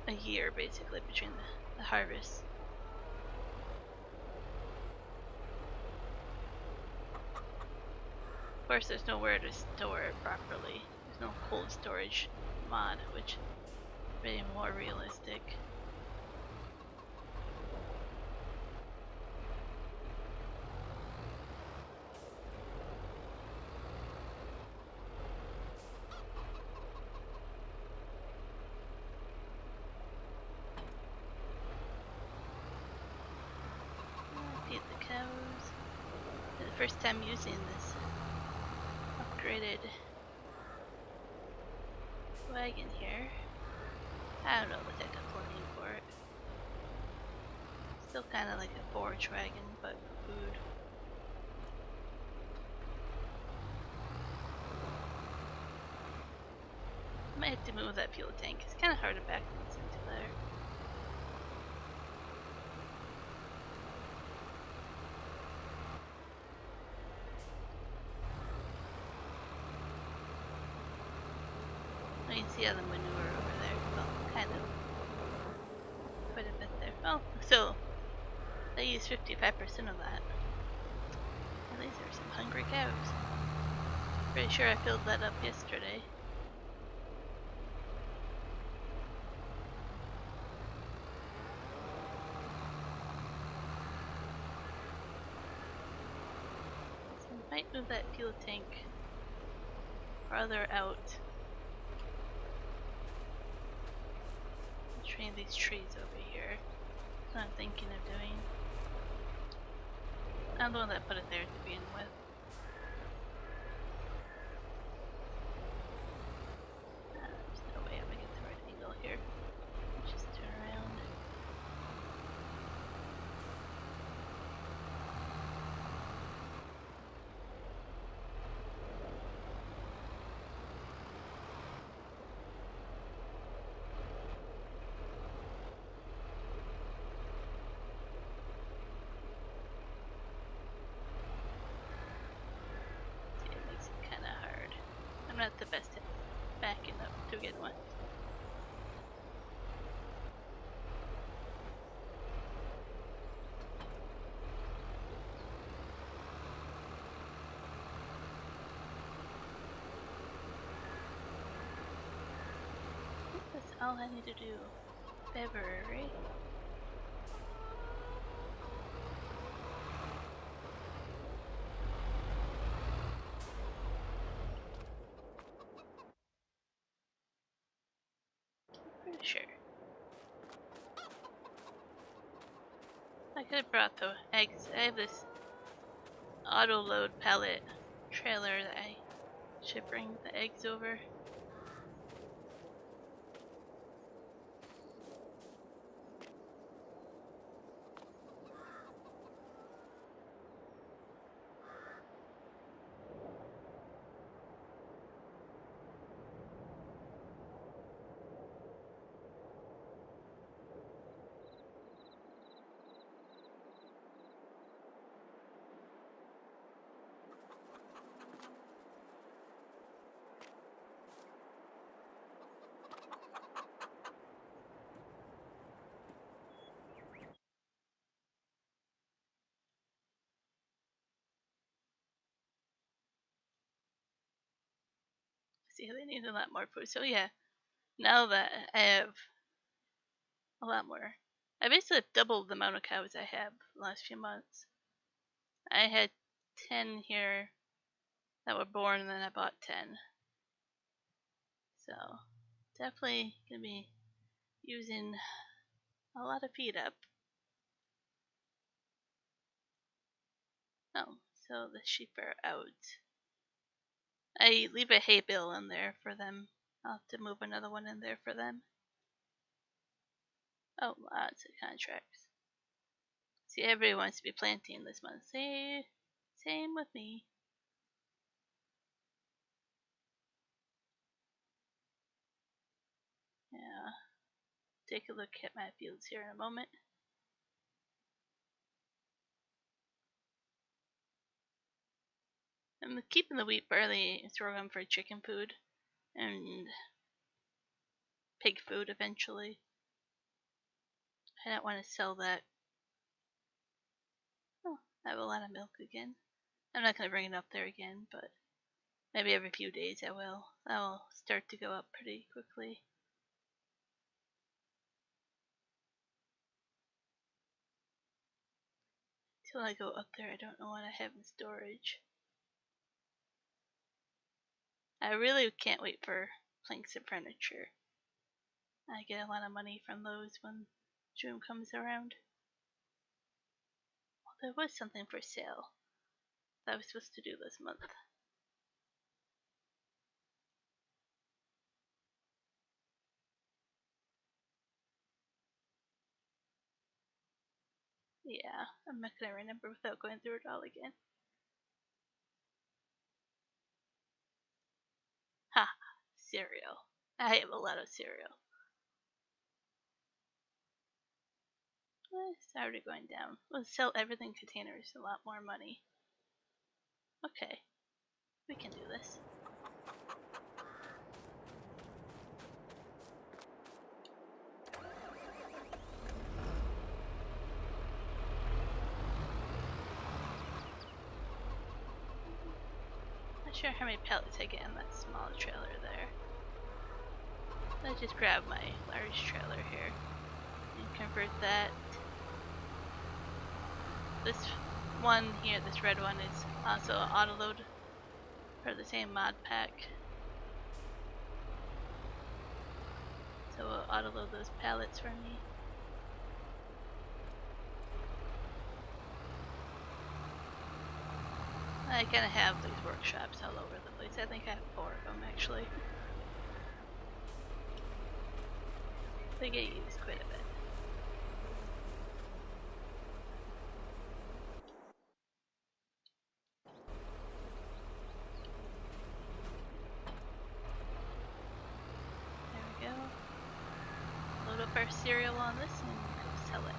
a year basically between the harvest. course, there's nowhere to store it properly. There's no cold storage mod, which is really more realistic. Feed the cows. For the first time using this upgraded wagon here. I don't know what that got name for it. Still kind of like a forage wagon, but for food. I might have to move that fuel tank. It's kind of hard to back things into there. You can see how the manure over there. Well, kind of. Quite a bit there. Oh, so they use 55% of that. At least there's some hungry cows. Pretty sure I filled that up yesterday. So I might move that fuel tank farther out. Train these trees over here. That's what I'm thinking of doing. I'm the one that put it there to begin with. There's no way I'm gonna get the right angle here. Let's just turn around. See, it makes it kind of hard. I'm not the best at backing up to get one. That's all I need to do. February. Pretty sure. I could have brought the eggs. I have this auto load pallet trailer that I should bring the eggs over. See, they need a lot more food. So yeah, now that I have a lot more, I basically have doubled the amount of cows I have the last few months. I had 10 here that were born, and then I bought 10. So definitely gonna be using a lot of feed up. Oh, so the sheep are out. I leave a hay bale in there for them. I'll have to move another one in there for them. Oh, lots of contracts. See, everybody wants to be planting this month. See, same with me. Yeah. Take a look at my fields here in a moment. I'm keeping the wheat, barley, and sorghum for chicken food and pig food eventually. I don't want to sell that. Oh, I have a lot of milk again. I'm not going to bring it up there again, but Maybe every few days I will. That will start to go up pretty quickly. Till I go up there, I don't know what I have in storage. I really can't wait for planks and furniture. I get a lot of money from those when June comes around. Well, there was something for sale that I was supposed to do this month. Yeah, I'm not gonna remember without going through it all again. Ha! Cereal. I have a lot of cereal. It's already going down. We'll sell everything containers, a lot more money. Okay, we can do this. Not sure how many pallets I get in that small trailer there. Let's just grab my large trailer here and convert that. This one here, this red one, is also auto-load for the same mod pack. So we'll auto-load those pallets for me. I kind of have these workshops all over the place. I think I have 4 of them actually. They get used quite a bit. There we go. Load up our cereal on this and go sell it.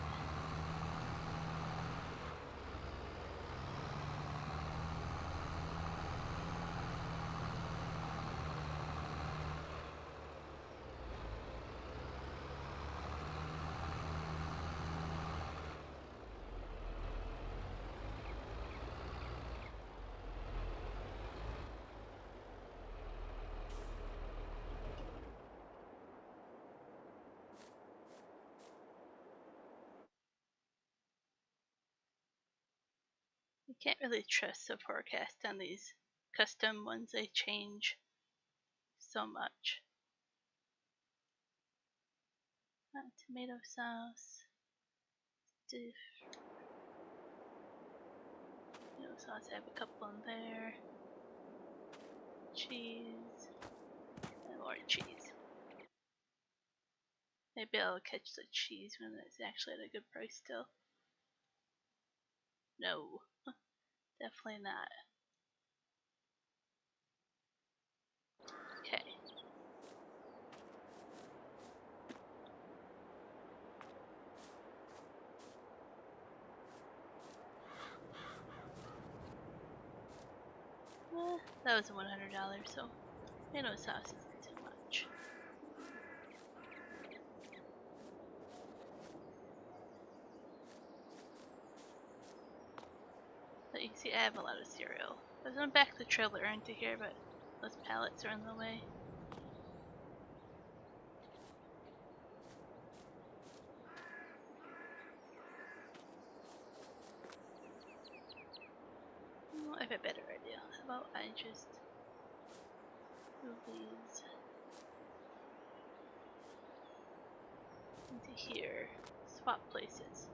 You can't really trust the forecast on these custom ones, they change so much. Tomato sauce. Tomato sauce, I have a couple in there. Cheese. And more cheese. Maybe I'll catch the cheese when it's actually at a good price still. No. Definitely not. Okay. That was $100, so tomato sauce isn't too much. But you can see I have a lot of cereal. I was gonna back the trailer into here, but those pallets are in the way. I have a better idea. How about I just move these into here. Swap places.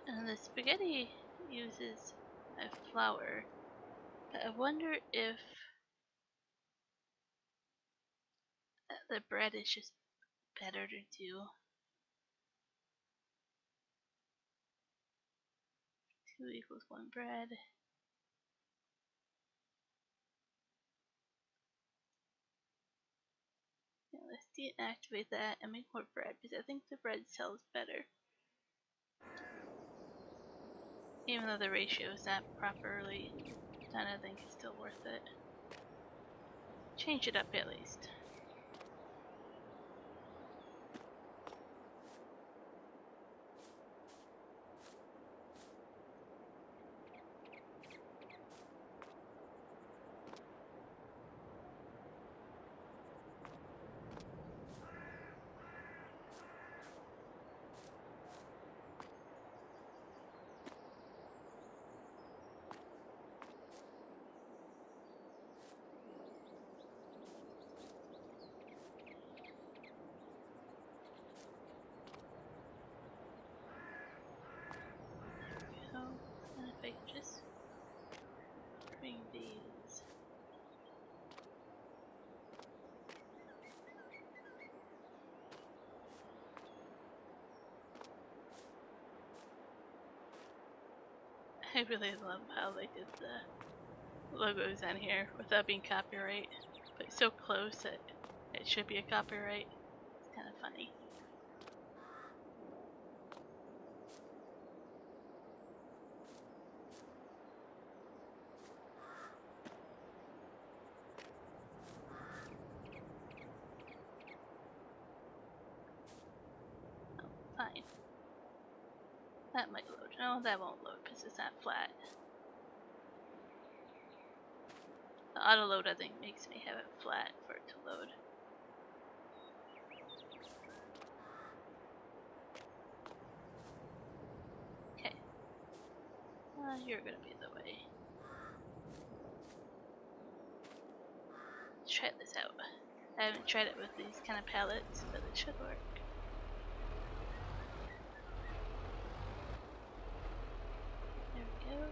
And the spaghetti uses a flour. But I wonder if the bread is just better to do. 2 equals 1 bread. Yeah, let's deactivate that and make more bread because I think the bread sells better. Even though the ratio is not properly done, I think it's still worth it. Change it up at least. I really love how they did the logos on here without being copyright, but so close that it should be a copyright. It's kind of funny. Oh, fine. That might load. No, that won't load because it's not flat. The auto load, I think, makes me have it flat for it to load. Okay. You're gonna be the way. Let's try this out. I haven't tried it with these kind of palettes, but it should work. There we go.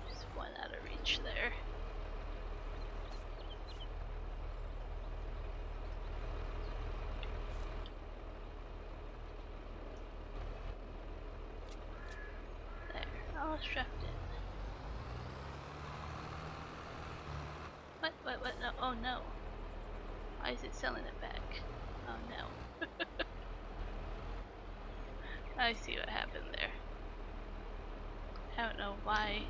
Just one out of reach there. There, all strapped in. What? No, oh no. Why is it selling it back? Oh no. I see what happened there. I don't know why.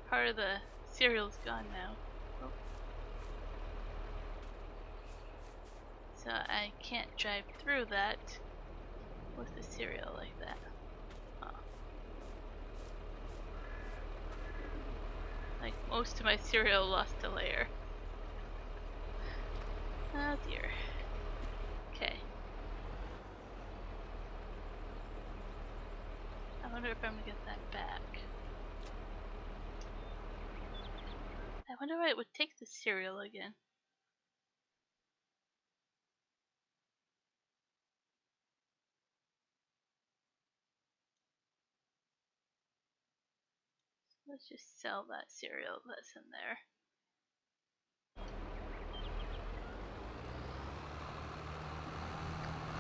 Part of the cereal's gone now. Oh. So I can't drive through that with the cereal like that. Oh. Like most of my cereal lost a layer. Oh dear. Okay. I wonder if I'm gonna get that back. I wonder why it would take the cereal again. Let's just sell that cereal that's in there.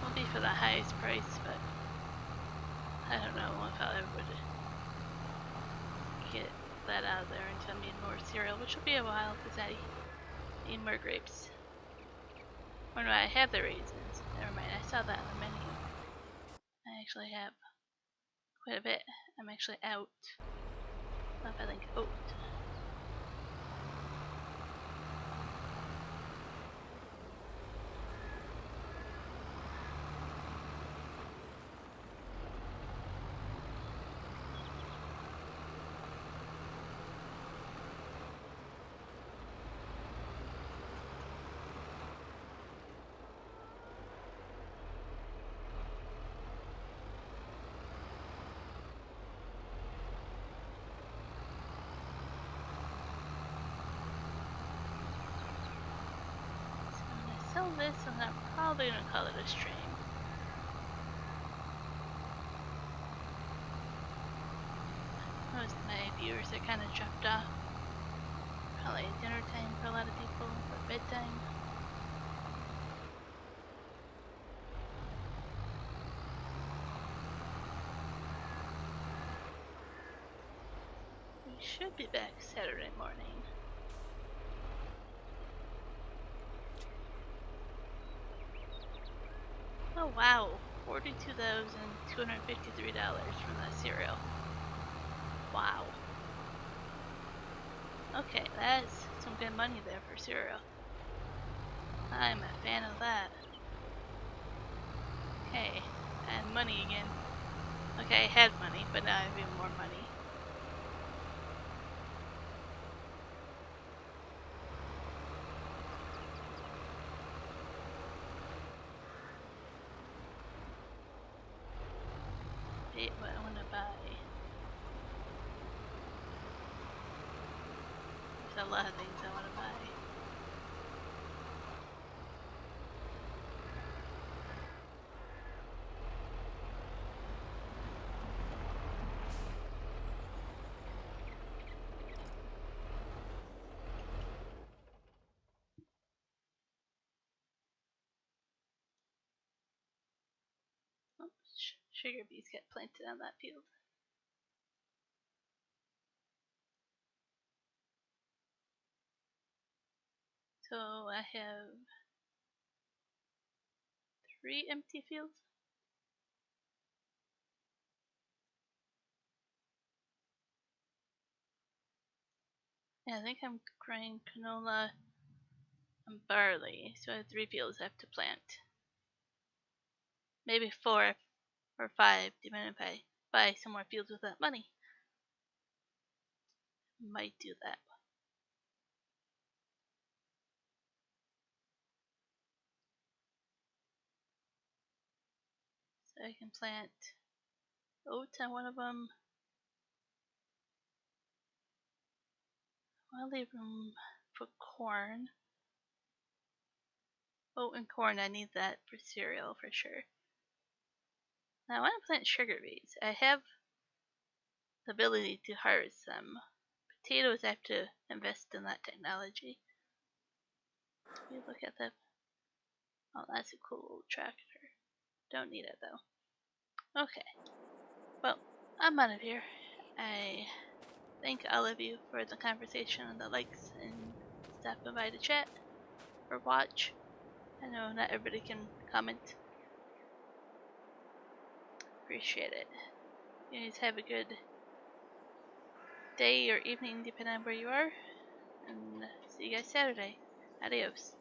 Won't be for the highest price, but I don't know if I would get that out of there until I need more cereal, which will be a while because I need more grapes. Or no, I have the raisins. Never mind, I saw that on the menu. I actually have quite a bit. I'm actually out of, I think, oat. Sell this and I'm probably gonna call it a stream. Most of my viewers are kind of dropped off. Probably dinner time for a lot of people, or bedtime. We should be back Saturday morning. Oh wow, $42,253 from that cereal. Wow. Okay, that's some good money there for cereal. I'm a fan of that. Okay, and money again. Okay, I had money, but now I have even more money. What I want to buy. There's a lot of things I want to buy. Oh, sugar beets get planted on that field. So I have 3 empty fields. Yeah, I think I'm growing canola and barley, so I have 3 fields I have to plant. Maybe 4 or 5, depending if I buy some more fields with that money. Might do that. So I can plant oats on one of them. I'll leave room for corn. Oat and corn, I need that for cereal for sure. Now I want to plant sugar beets. I have the ability to harvest them. Potatoes, I have to invest in that technology. You look at that. Oh, that's a cool old tractor. Don't need it though. Okay. Well, I'm out of here. I thank all of you for the conversation and the likes and stopping by to chat or watch. I know not everybody can comment. Appreciate it. You guys have a good day or evening depending on where you are. And see you guys Saturday. Adios.